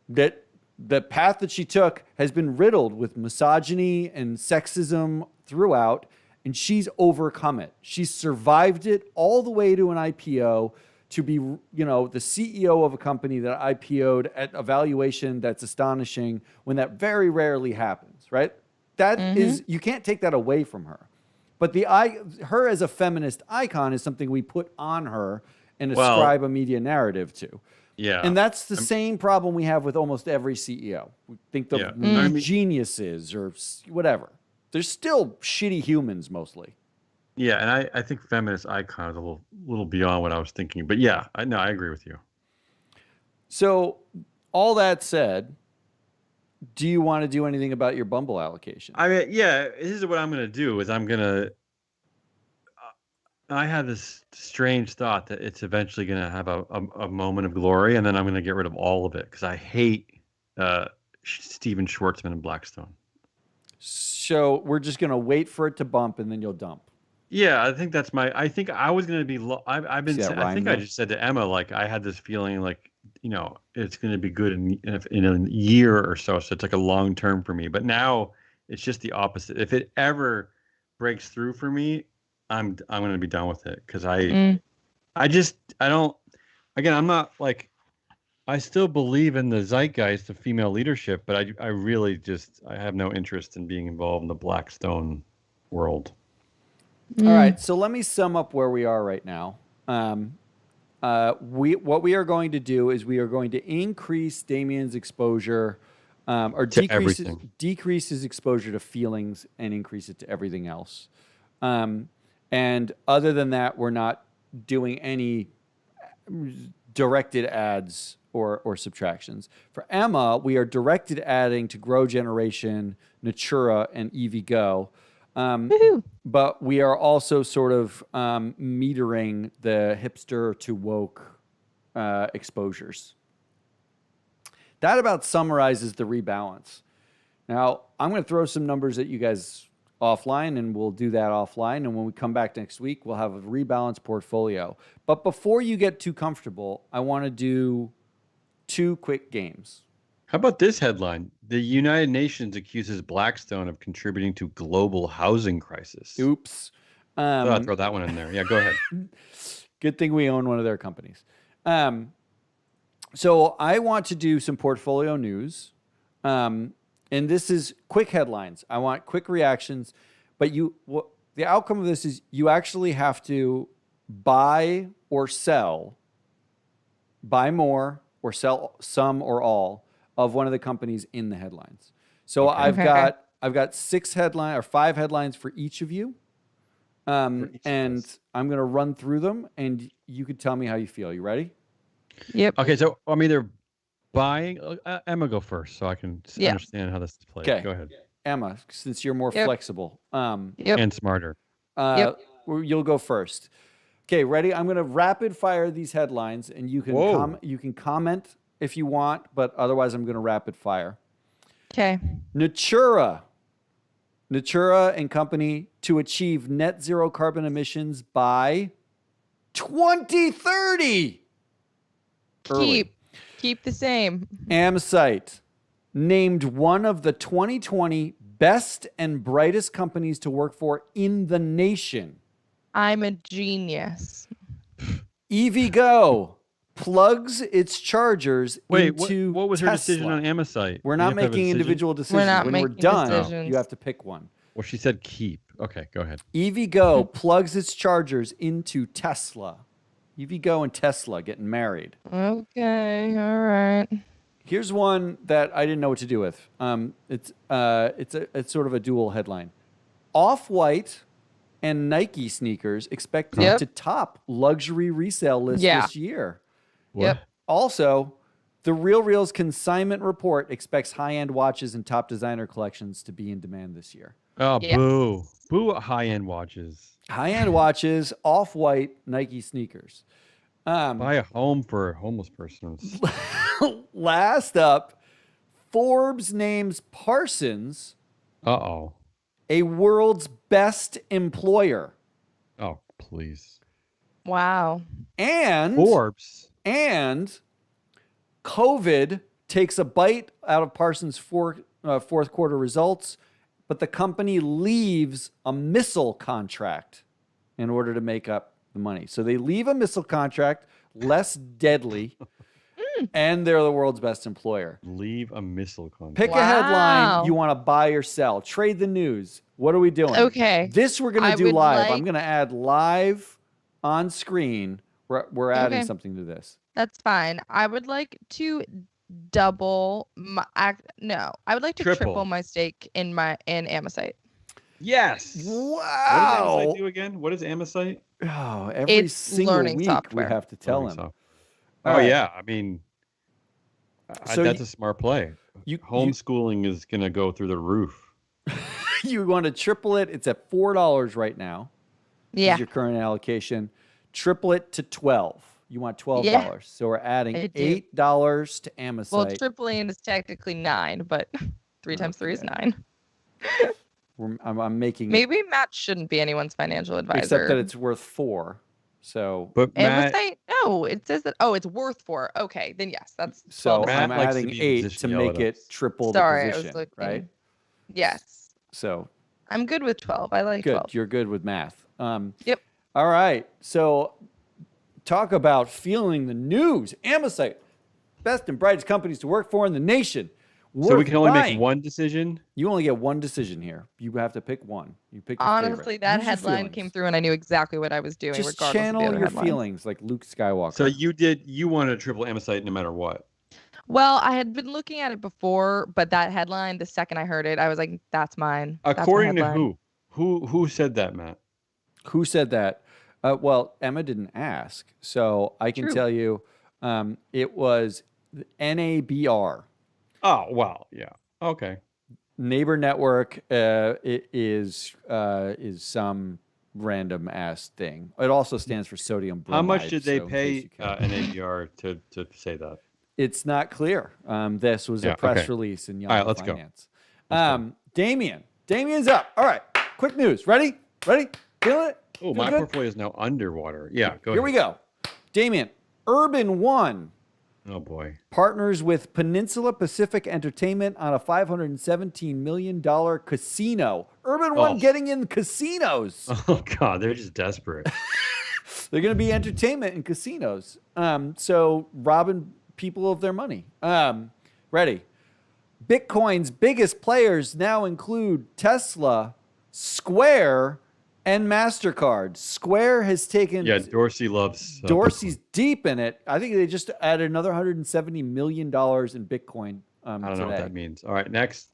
That the path that she took has been riddled with misogyny and sexism throughout, and she's overcome it. She's survived it all the way to an IPO, to be, the CEO of a company that IPO'd at a valuation that's astonishing, when that very rarely happens, right? That is, you can't take that away from her. But her as a feminist icon is something we put on her and ascribe a media narrative to. Yeah. And that's the same problem we have with almost every CEO. We think they're geniuses or whatever. They're still shitty humans mostly. Yeah, and I think feminist icon is a little beyond what I was thinking. But yeah, I agree with you. So all that said, do you want to do anything about your Bumble allocation? I mean, yeah, this is what I'm going to do is I have this strange thought that it's eventually going to have a moment of glory, and then I'm going to get rid of all of it because I hate Steven Schwartzman and Blackstone. So we're just going to wait for it to bump, and then you'll dump. Yeah, I think that's I think I was going to be. I think I just said to Emma, like, I had this feeling like, it's going to be good in a year or so. So it's like a long term for me. But now it's just the opposite. If it ever breaks through for me, I'm going to be done with it because I don't. Again, I'm not like. I still believe in the zeitgeist of female leadership, but I really I have no interest in being involved in the Blackstone world. All right, so let me sum up where we are right now. What we are going to do is we are going to increase Damien's exposure, or decrease his exposure to feelings and increase it to everything else. And other than that, we're not doing any directed ads or subtractions. For Emma, we are directed adding to Grow Generation, Natura, and EVgo. But we are also sort of metering the hipster to woke exposures. That about summarizes the rebalance. Now, I'm going to throw some numbers at you guys offline, and we'll do that offline. And when we come back next week, we'll have a rebalanced portfolio. But before you get too comfortable, I want to do 2 quick games. How about this headline? The United Nations accuses Blackstone of contributing to global housing crisis. Oops. I'll throw that one in there. Yeah, go ahead. Good thing we own one of their companies. So I want to do some portfolio news. And this is quick headlines. I want quick reactions. But the outcome of this is you actually have to buy or sell, buy more or sell some or all of one of the companies in the headlines. So I've got 5 headlines for each of you. And I'm going to run through them and you could tell me how you feel. You ready? Yep. Okay. So, I'm either buying, Emma, go first so I can understand how this is played. Okay. Go ahead. Emma, since you're more flexible. And smarter. You'll go first. Okay. Ready? I'm going to rapid fire these headlines and you can comment if you want, but otherwise I'm going to rapid fire. Okay. Natura and company to achieve net zero carbon emissions by 2030. Keep the same. Amsite named one of the 2020 best and brightest companies to work for in the nation. I'm a genius. EVgo plugs its chargers into what was Tesla. Her decision on Amsite? We're not making individual decisions. When we're done, you have to pick one. Well, she said keep. Okay, go ahead. EVgo plugs its chargers into Tesla. EVgo and Tesla getting married. Okay, all right. Here's one that I didn't know what to do with. It's sort of a dual headline. Off-White and Nike sneakers expected Yep. to top luxury resale lists this year. What? Yep. Also, the RealReal's consignment report expects high-end watches and top designer collections to be in demand this year. Oh, Yeah. boo. Boo high-end watches. High-end watches, off-white Nike sneakers. Buy a home for homeless persons. Last up, Forbes names Parsons Uh-oh. a world's best employer. Oh, please. Wow. And Forbes. And COVID takes a bite out of Parsons' fourth quarter results, but the company leaves a missile contract in order to make up the money. So they leave a missile contract, less deadly, and they're the world's best employer. Leave a missile contract. Pick a headline you want to buy or sell. Trade the news. What are we doing? Okay. This we're going I to do would live. like- I'm going to add live on screen. We're adding Okay. something to this. That's fine. I would like to double my no. I would like to triple my stake in Amosite. Yes. Wow. What does Amosite do again? What is Amosite? Oh, every It's single learning week software. we have to tell Learning him. software. All Oh right. yeah. I mean, So that's a smart play. You Homeschooling is going to go through the roof. you want to triple it? It's at $4 right now. Yeah. Is your current allocation. Triple it to 12. You want $12. Yeah. So we're adding I do. $8 to Amosite. Well, tripling is technically 9, but 3 times 3 is 9. I'm making it, Maybe Matt shouldn't be anyone's financial advisor. except that it's worth 4. So But Matt, Amosite? No, it says that. Oh, it's worth 4. Okay, then yes, that's 12. Matt I'm likes to adding be 8 to positioned to yell make at it us. triple Sorry, the I position, was looking. right? Yes, So I'm good with 12. I like good. 12. You're good with math. Yep. All right. So talk about feeling the news. Amosite, best and brightest companies to work for in the nation. so we Worth can only buying. make one decision. You only get one decision here. You have to pick one. You pick your Honestly, favorite. that Use your headline feelings. came through and I knew exactly what I was doing, Just regardless of the channel other your headlines. feelings like Luke Skywalker. So you wanted to triple Amosite no matter what. Well, I had been looking at it before, but that headline, the second I heard it, I was like, "That's mine." That's my According to headline. who? Who said that, Matt? Who said that? Well, Emma didn't ask, so I can True. tell you, it was NABR. Oh well, yeah. Okay. Neighbor Network it is some random ass thing. It also stands for sodium bromide. How much did they so in case pay you care. NABR to say that? It's not clear. This was Yeah, a press okay. release in Young All right, let's go. Finance. Damien's up. All right, quick news. Ready? Feeling it? Oh, Feel my good? portfolio is now underwater. Yeah, go Here ahead. we go. Damien, Urban One Oh boy. partners with Peninsula Pacific Entertainment on a $517 million casino. Urban One Oh. getting in casinos. Oh god, they're just desperate. They're going to be entertainment in casinos. So robbing people of their money. Ready. Bitcoin's biggest players now include Tesla, Square, and MasterCard. Square has taken... Yeah, Dorsey loves. Dorsey's deep in it. I think they just added another $170 million in Bitcoin I don't know what today. that means. All right, next.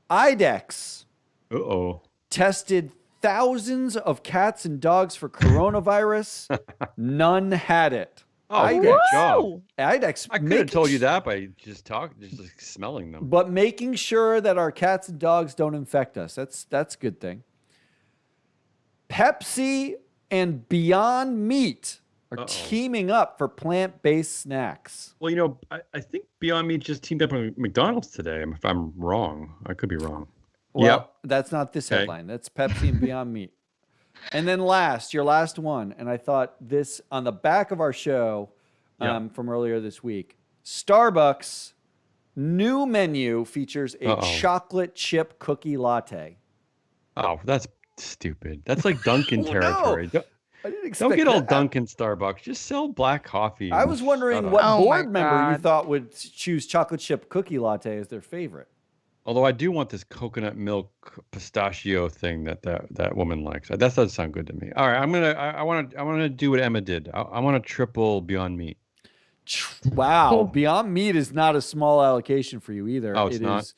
IDEX Uh-oh. tested thousands of cats and dogs for coronavirus. None had it. Oh, IDEX. good job. Whoa! IDEX. I could have told you that by just like smelling them. But making sure that our cats and dogs don't infect us. That's a good thing. Pepsi and Beyond Meat are teaming up for plant-based snacks. Well, you know, I think Beyond Meat just teamed up with McDonald's today. If I'm wrong, I could be wrong. Well, that's not this Okay. headline. That's Pepsi and Beyond Meat. And then your last one, and I thought this on the back of our show Yeah. from earlier this week. Starbucks new menu features a Uh-oh. chocolate chip cookie latte. Oh, that's stupid. That's like Dunkin' Oh, no. territory. I didn't expect Don't get all that. Dunkin' Starbucks. Just sell black coffee. I and was wondering shut what up. Oh board my member you God. thought would choose chocolate chip cookie latte as their favorite. Although I do want this coconut milk pistachio thing that woman likes. That doesn't sound good to me. All right, I want to do what Emma did. I want to triple Beyond Meat. Wow, Beyond Meat is not a small allocation for you either. Oh, it's It not? is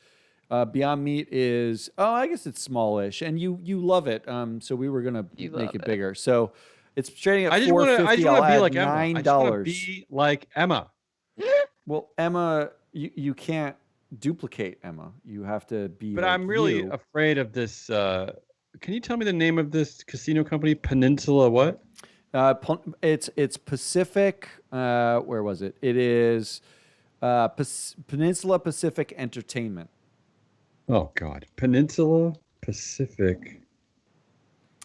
Beyond Meat is, I guess it's smallish, and you love it. So we were gonna make it bigger. So it's trading at $4.50. I just want to be like Emma. $9. I just want to be like Emma. Well, Emma, you can't duplicate Emma. You have to be. But like I'm really you. afraid of this. Can you tell me the name of this casino company? Peninsula what? It's Pacific. Where was it? It is Peninsula Pacific Entertainment. Oh God, Peninsula Pacific.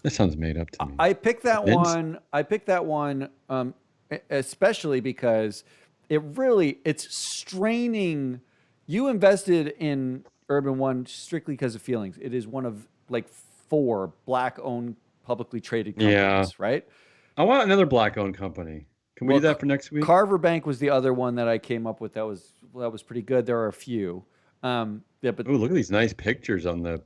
That sounds made up to me. I picked that one. Especially because it's straining. You invested in Urban One strictly because of feelings. It is one of like 4 black-owned publicly traded companies, right? I want another black-owned company. Can we do that for next week? Carver Bank was the other one that I came up with. That was pretty good. There are a few. But look at these nice pictures on the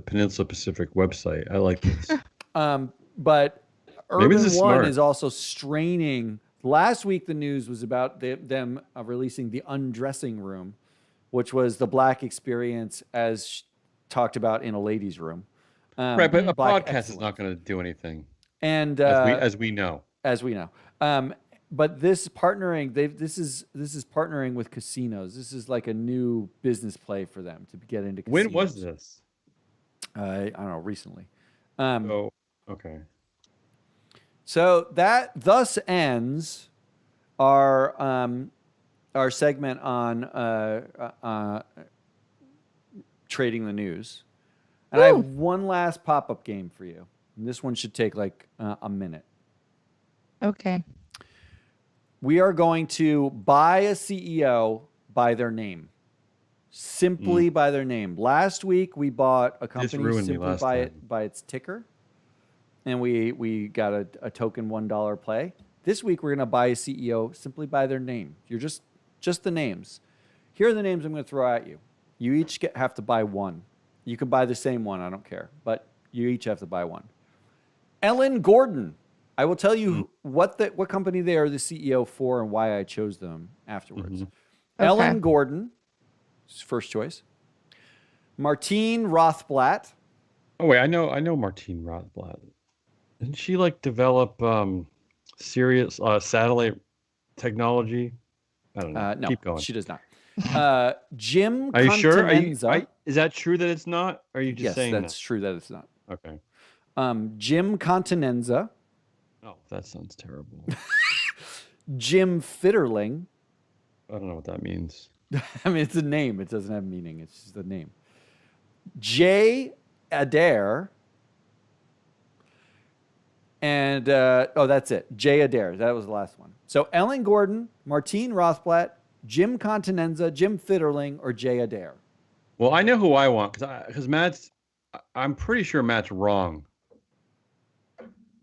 Peninsula Pacific website. I like this. But Maybe this Urban is One smart. is also straining. Last week, the news was about them releasing the Undressing Room, which was the black experience as talked about in a ladies' room. Right, but a Black podcast excellence. is not going to do anything. And as we know. But this partnering, this is partnering with casinos. This is like a new business play for them to get into casinos. When was this? I don't know, recently. Okay. So that thus ends our segment on trading the news. And I have one last pop-up game for you. And this one should take like a minute. Okay. We are going to buy a CEO by their name. Simply by their name. Last week we bought a company simply by its ticker. And we got a token $1 play. This week we're going to buy a CEO simply by their name. You're just the names. Here are the names I'm going to throw at you. You each have to buy one. You can buy the same one, I don't care. But you each have to buy one. Ellen Gordon. I will tell you what company they are the CEO for and why I chose them afterwards. Okay. Ellen Gordon, first choice. Martine Rothblatt. Oh wait, I know Martine Rothblatt. Didn't she like develop serious satellite technology? I don't know. No, keep going. She does not. Jim Are you sure? Continenza. Is that true that it's not? Or are you just saying that's true that it's not. Okay. Jim Continenza. Oh, that sounds terrible. Jim Fitterling. I don't know what that means. I mean, it's a name. It doesn't have meaning. It's just a name. Jay Adair. And, that's it. Jay Adair. That was the last one. So Ellen Gordon, Martine Rothblatt, Jim Continenza, Jim Fitterling, or Jay Adair. Well, I know who I want because I'm pretty sure Matt's wrong.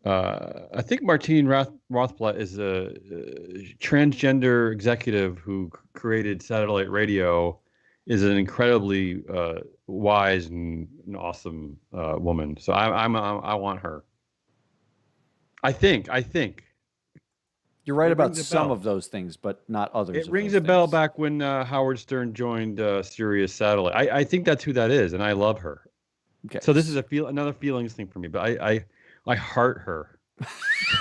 I think Martine Rothblatt is a transgender executive who created satellite radio, is an incredibly wise and awesome woman. So I want her. I think. You're right about some of those things, but not others. It rings a bell back when Howard Stern joined Sirius Satellite. I think that's who that is, and I love her. Okay. So this is another feelings thing for me, but I heart her.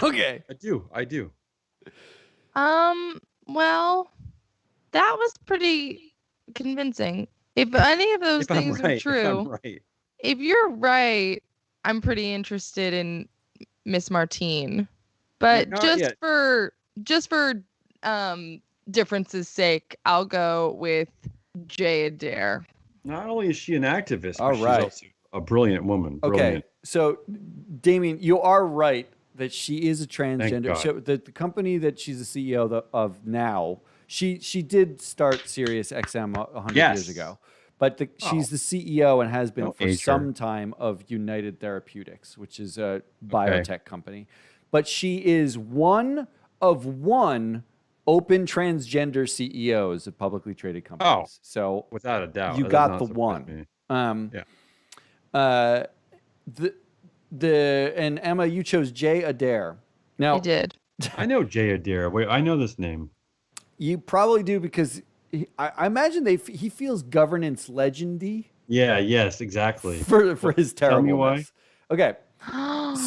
Okay. I do. Well, that was pretty convincing. If any of those things are true, if you're right, I'm pretty interested in Miss Martine. But just for difference's sake, I'll go with Jay Adair. Not only is she an activist, but she's also a brilliant woman. Okay. Brilliant. So, Damien, you are right that she is a transgender. So the company that she's the CEO of now, she did start Sirius XM 100 years ago. But she's the CEO and has been for some time of United Therapeutics, which is a biotech company. But she is one of open transgender CEOs of publicly traded companies. So without a doubt, you got the one. And Emma, you chose Jay Adair. Now I did. I know Jay Adair. Wait, I know this name. You probably do because I imagine he feels governance legendy Yeah. Yes. Exactly. for his Tell me terribleness. Okay.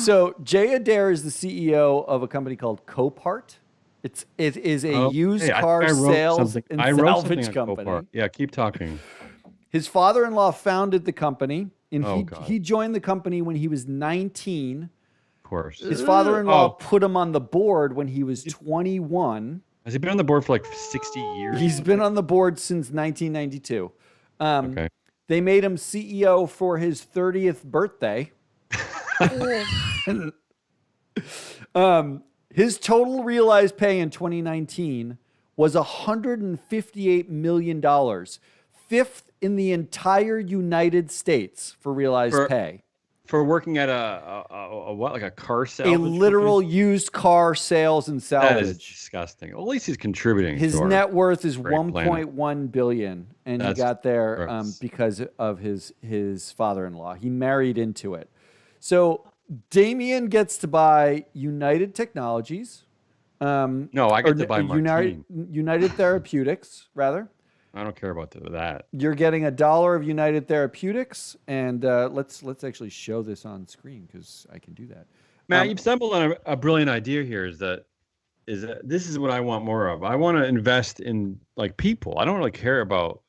So Jay Adair is the CEO of a company called Copart. It is a used hey, I think car I wrote sales something. and I wrote something salvage on company. Copart. Yeah. Keep talking. His father-in-law founded the company, and Oh, God. he joined the company when he was 19. Of course. His father-in-law Oh, put him on the board when he was 21. has he been on the board for like 60 years? He's been on the board since 1992. Okay. They made him CEO for his 30th birthday. His total realized pay in 2019 was $158 million, fifth in the entire United States for realized pay. For working at a what, like a car salvage A literal company? used car sales and salvage. That is disgusting. Well, at least he's contributing. His to our net worth is great planet. 1.1 billion, and he That's got there gross. because of his father-in-law. He married into it. So Damien gets to buy United Technologies. No, I get to buy Martine. United Therapeutics, rather. I don't care about that. You're getting $1 of United Therapeutics, and let's actually show this on screen because I can do that. Matt, you've stumbled on a brilliant idea here. Is that this is what I want more of. I want to invest in like people. I don't really care about.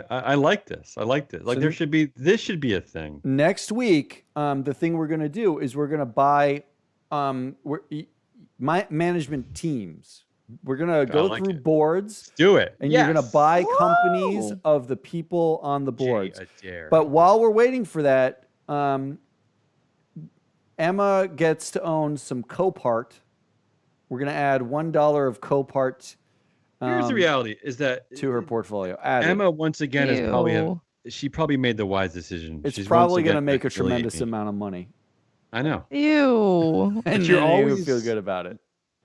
I like this. I like this. Like So this should be a thing. Next week, the thing we're going to do is we're going to buy management teams. We're going to go through boards. Let's do it. And you're going to buy companies of the people on the boards. Adair. But while we're waiting for that, Emma gets to own some Copart. We're going to add $1 of Copart. Here's the reality: is that to her portfolio. Added. Emma once again is she probably made the wise decision. She's probably going to make a tremendous amount of money. I know. Ew. And you're always feel good about it.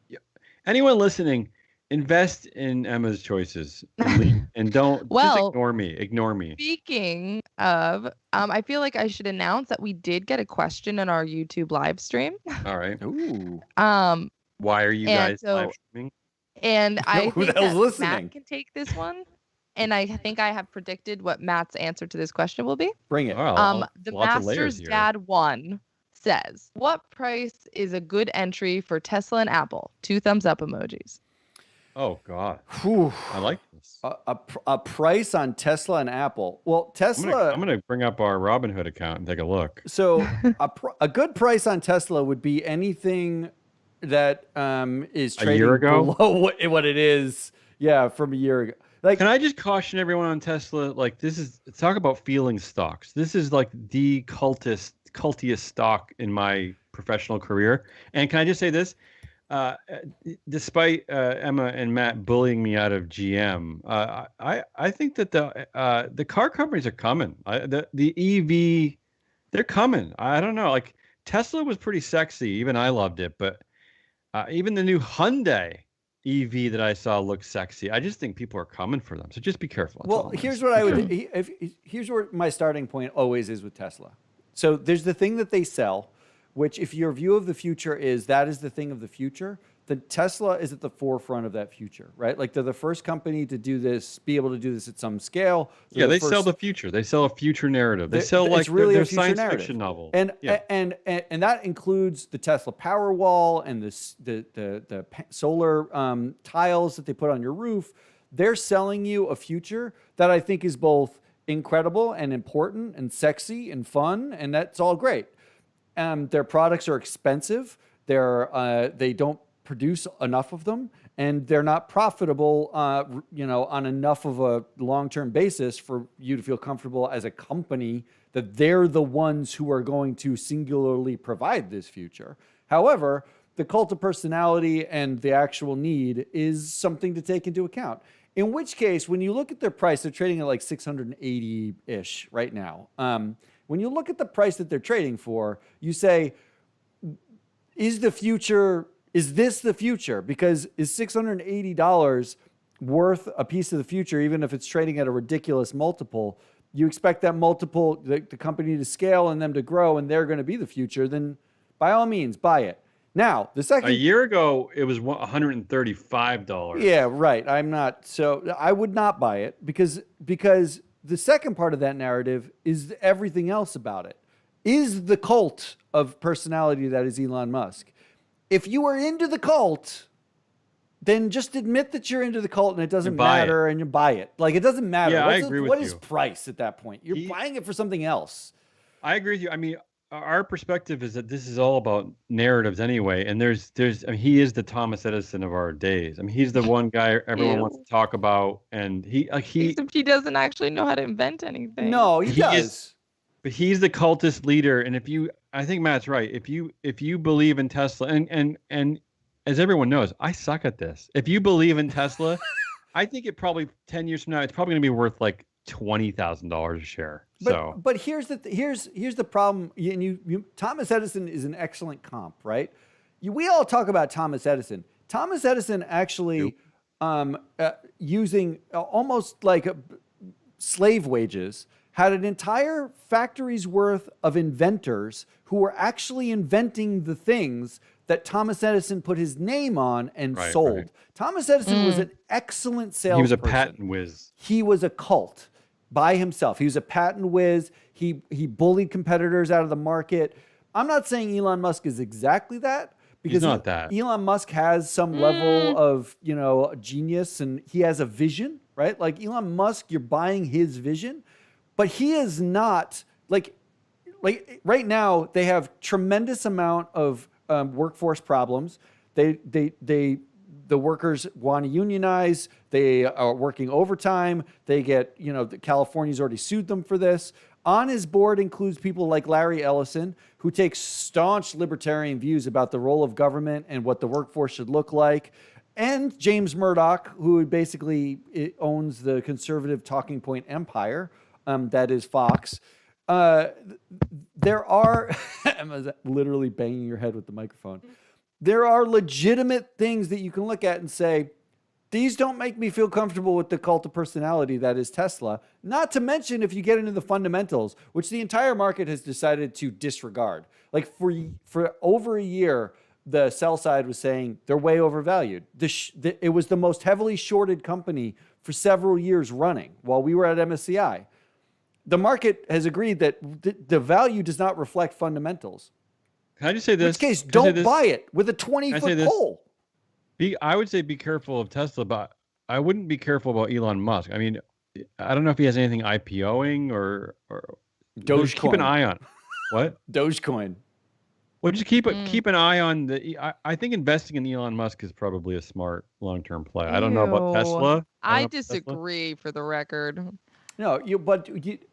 Yeah. Anyone listening, invest in Emma's choices and don't just ignore me. Ignore me. Speaking of, I feel like I should announce that we did get a question in our YouTube live stream. All right. Ooh. Why are you guys live streaming? And I who think the hell's that listening? Matt can take this one. And I think I have predicted what Matt's answer to this question will be. Bring it. The Master's Dad 1 says, what price is a good entry for Tesla and Apple? 2 thumbs up emojis. Oh, God. Whew. I like this. A price on Tesla and Apple. Well, Tesla. I'm gonna bring up our Robinhood account and take a look. So a good price on Tesla would be anything that is trading below what it is. Yeah, from a year ago. Like, can I just caution everyone on Tesla? Like, talk about feeling stocks. This is like the cultiest stock in my professional career. And can I just say this? Despite Emma and Matt bullying me out of GM, I think that the car companies are coming. The EV, they're coming. I don't know. Like, Tesla was pretty sexy. Even I loved it. But even the new Hyundai EV that I saw looked sexy. I just think people are coming for them. So just be careful. Well, here's what I would. Here's where my starting point always is with Tesla. So there's the thing that they sell, which if your view of the future is that is the thing of the future, then Tesla is at the forefront of that future, right? Like they're the first company to do this, be able to do this at some scale. They sell the future. They sell a future narrative. They sell like their science fiction novel. And that includes the Tesla Powerwall and the solar tiles that they put on your roof. They're selling you a future that I think is both incredible and important and sexy and fun, and that's all great. Their products are expensive. They don't produce enough of them, and they're not profitable, on enough of a long-term basis for you to feel comfortable as a company that they're the ones who are going to singularly provide this future. However, the cult of personality and the actual need is something to take into account. In which case, when you look at their price, they're trading at like 680-ish right now. When you look at the price that they're trading for, you say, is this the future? Because is $680 worth a piece of the future, even if it's trading at a ridiculous multiple? You expect that multiple, the company to scale and them to grow, and they're going to be the future, then by all means, buy it. Now, the second A year ago, it was $135. Yeah, right. I would not buy it because the second part of that narrative is everything else about it. Is the cult of personality that is Elon Musk. If you are into the cult, then just admit that you're into the cult and it doesn't matter and you buy it. Like, it doesn't matter. Yeah, I agree with you. What is price at that point? You're buying it for something else. I agree with you. I mean, our perspective is that this is all about narratives anyway. And I mean, he is the Thomas Edison of our days. I mean, he's the one guy everyone wants to talk about. And except he doesn't actually know how to invent anything. No, he does. But he's the cultist leader. And I think Matt's right. If you believe in Tesla and as everyone knows, I suck at this. If you believe in Tesla, I think it probably 10 years from now, it's probably going to be worth like $20,000 a share. But here's the problem. Thomas Edison is an excellent comp, right? We all talk about Thomas Edison. Thomas Edison actually using almost like slave wages had an entire factory's worth of inventors who were actually inventing the things that Thomas Edison put his name on and sold. Right. Thomas Edison was an excellent salesperson. He was a patent whiz. He was a cult by himself. He was a patent whiz. He bullied competitors out of the market. I'm not saying Elon Musk is exactly that, because he's not that. Elon Musk has some level of, genius, and he has a vision, right? Like Elon Musk, you're buying his vision, but he is not like right now they have tremendous amount of workforce problems. The workers want to unionize. They are working overtime. They get, California's already sued them for this. On his board includes people like Larry Ellison, who takes staunch libertarian views about the role of government and what the workforce should look like. And James Murdoch, who basically owns the conservative talking point empire, that is Fox. There are, Emma's literally banging your head with the microphone. There are legitimate things that you can look at and say, these don't make me feel comfortable with the cult of personality that is Tesla. Not to mention if you get into the fundamentals, which the entire market has decided to disregard. Like for over a year, the sell side was saying they're way overvalued. It was the most heavily shorted company for several years running while we were at MSCI. The market has agreed that the value does not reflect fundamentals. Can I just say this? In which case, don't buy it with a 20-foot pole. I would say be careful of Tesla, but I wouldn't be careful about Elon Musk. I mean, I don't know if he has anything IPOing or Dogecoin. Keep an eye on what? Dogecoin. Well, just keep an eye on I think investing in Elon Musk is probably a smart long-term play. I don't know about Tesla. I disagree, for the record. No,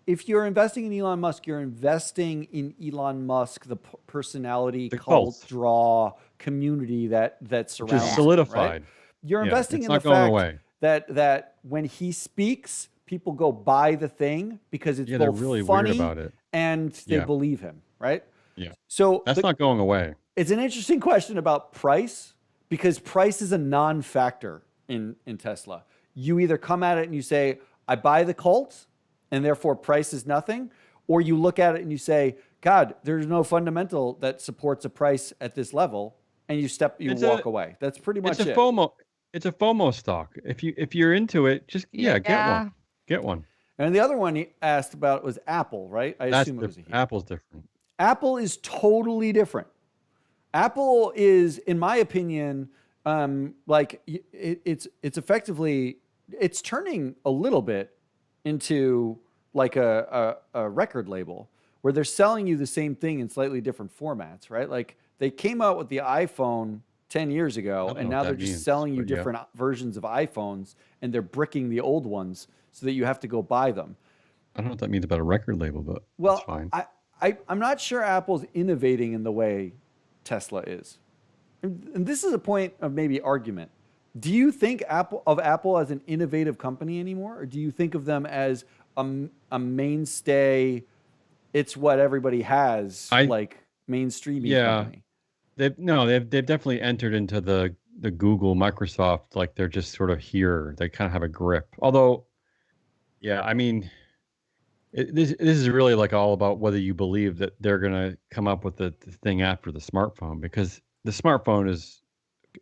if you're investing in Elon Musk, you're investing in Elon Musk, the personality, cult draw community that surrounds him. Which is solidified. Right? You're investing in the fact that when he speaks, people go buy the thing because it's both really funny weird about it. And they believe him, right? Yeah. So that's not going away. It's an interesting question about price, because price is a non-factor in Tesla. You either come at it and you say, I buy the cult, and therefore price is nothing. Or you look at it and you say, God, there's no fundamental that supports a price at this level, and you walk away. That's pretty much it. It's a FOMO stock. If you're into it, just get one. Get one. And the other one he asked about was Apple, right? I assume it was Apple's different. Apple is totally different. Apple is, in my opinion, it's effectively. It's turning a little bit into like a record label where they're selling you the same thing in slightly different formats, right? Like they came out with the iPhone 10 years ago, and now they're just selling you different versions of iPhones, and they're bricking the old ones so that you have to go buy them. I don't know what that means about a record label, but that's fine. I'm not sure Apple's innovating in the way Tesla is. And this is a point of maybe argument. Do you think Apple as an innovative company anymore, or do you think of them as a mainstay? It's what everybody has, like mainstreaming company. They've definitely entered into the Google, Microsoft, like they're just sort of here. They kind of have a grip. Although, I mean, this is really like all about whether you believe that they're going to come up with the thing after the smartphone, because the smartphone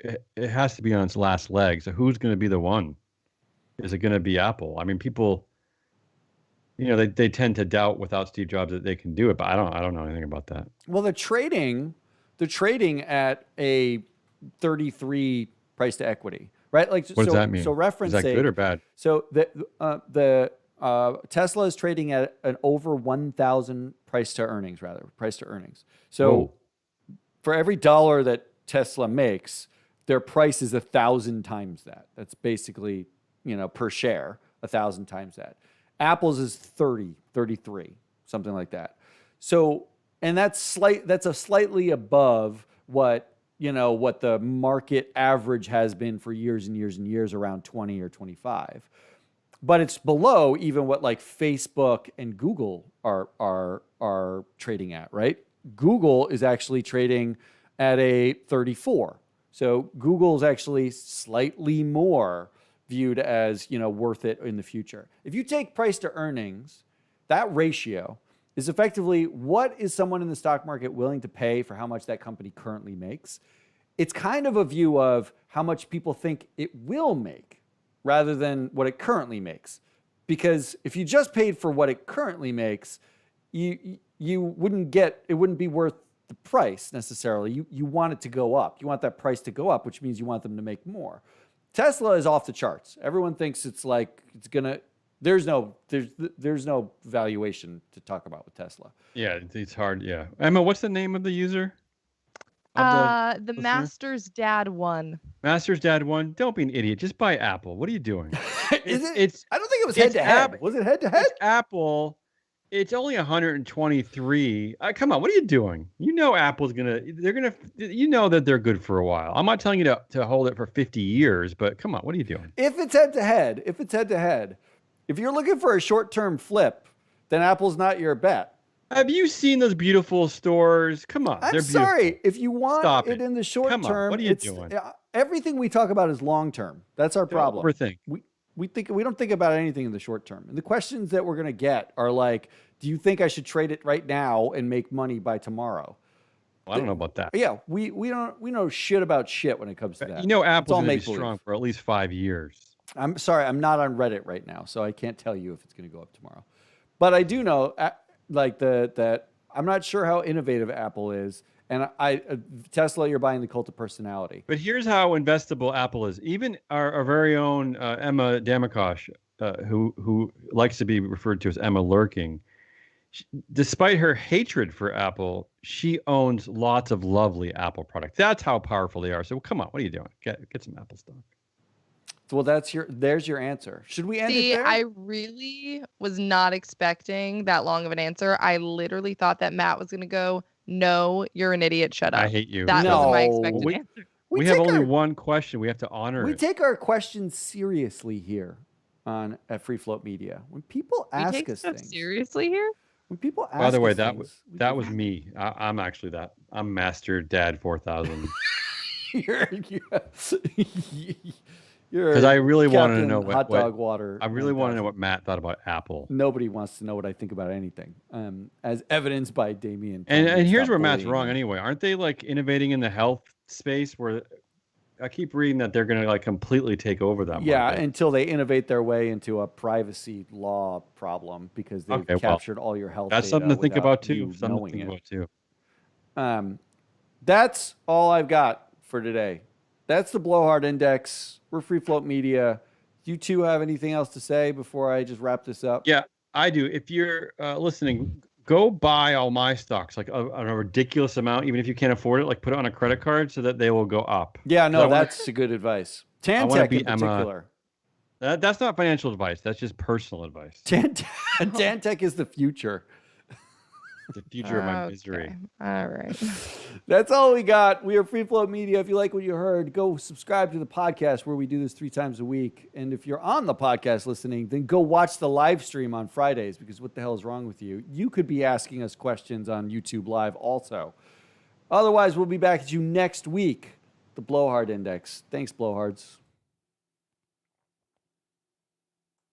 it has to be on its last leg. So who's going to be the one? Is it going to be Apple? I mean, people, they tend to doubt without Steve Jobs that they can do it, but I don't know anything about that. Well, they're trading at a 33 price to equity, right? Like, what does that mean? So reference, is that good or bad? So the Tesla is trading at an over 1,000 price to earnings. So Whoa. for every dollar that Tesla makes, their price is 1,000 times that. That's basically, per share, 1,000 times that. Apple's is 30, 33, something like that. So, and that's slightly above what the market average has been for years and years and years, around 20 or 25. But it's below even what like Facebook and Google are trading at, right? Google is actually trading at a 34. So Google's actually slightly more viewed as, worth it in the future. If you take price to earnings, that ratio is effectively what is someone in the stock market willing to pay for how much that company currently makes. It's kind of a view of how much people think it will make rather than what it currently makes. Because if you just paid for what it currently makes, you wouldn't be worth the price necessarily. You want it to go up. You want that price to go up, which means you want them to make more. Tesla is off the charts. Everyone thinks it's gonna. There's no valuation to talk about with Tesla. Yeah, it's hard. Yeah, Emma, what's the name of the user? The listener? Master's Dad 1. Master's Dad 1. Don't be an idiot. Just buy Apple. What are you doing? It's. I don't think it was head to head. Was it head to head? It's Apple. It's only 123. Come on, what are you doing? Apple's that they're good for a while. I'm not telling you to hold it for 50 years, but come on, what are you doing? If it's head to head, if you're looking for a short-term flip, then Apple's not your bet. Have you seen those beautiful stores? Come on, I'm sorry. If you want it in the short term, what are you doing? Everything we talk about is long-term. That's our problem. Overthink. We don't think about anything in the short term. And the questions that we're going to get are like, do you think I should trade it right now and make money by tomorrow? Well, I don't know about that. Yeah, we know shit about shit when it comes to that. Apple's going to be strong for at least 5 years. I'm sorry, I'm not on Reddit right now, so I can't tell you if it's going to go up tomorrow. But I do know, that I'm not sure how innovative Apple is. And Tesla, you're buying the cult of personality. But here's how investable Apple is. Even our very own Emma Damakosh, who likes to be referred to as Emma Lurking, despite her hatred for Apple, she owns lots of lovely Apple products. That's how powerful they are. So come on, what are you doing? Get some Apple stock. Well, there's your answer. Should we end it there? I really was not expecting that long of an answer. I literally thought that Matt was going to go, "No, you're an idiot. Shut up." I hate you. That was my expected answer. We have only one question. We have to honor it. We take our questions seriously here at Free Float Media. When people ask us things seriously here. When people ask By the way, us that things, was me. I'm actually that. I'm Master Dad 4000. Because I really want to know hot dog water. I really want to know what Matt thought about Apple. Nobody wants to know what I think about anything, as evidenced by Damien. And here's where Matt's wrong anyway. Aren't they like innovating in the health space where I keep reading that they're going to like completely take over that market? Yeah, until they innovate their way into a privacy law problem because they've captured all your health that's data. Something to think about too. That's all I've got for today. That's the Blowhard Index. We're Free Float Media. Do you two have anything else to say before I just wrap this up? Yeah, I do. If you're listening, go buy all my stocks, like a ridiculous amount, even if you can't afford it. Like put it on a credit card so that they will go up. Yeah, no, that's a good advice. Tantech in particular. That's not financial advice. That's just personal advice. Tantech is the future. The future of my misery. All right. That's all we got. We are Free Float Media. If you like what you heard, go subscribe to the podcast where we do this 3 times a week. And if you're on the podcast listening, then go watch the live stream on Fridays, because what the hell is wrong with you? You could be asking us questions on YouTube Live also. Otherwise, we'll be back at you next week. The Blowhard Index. Thanks, Blowhards.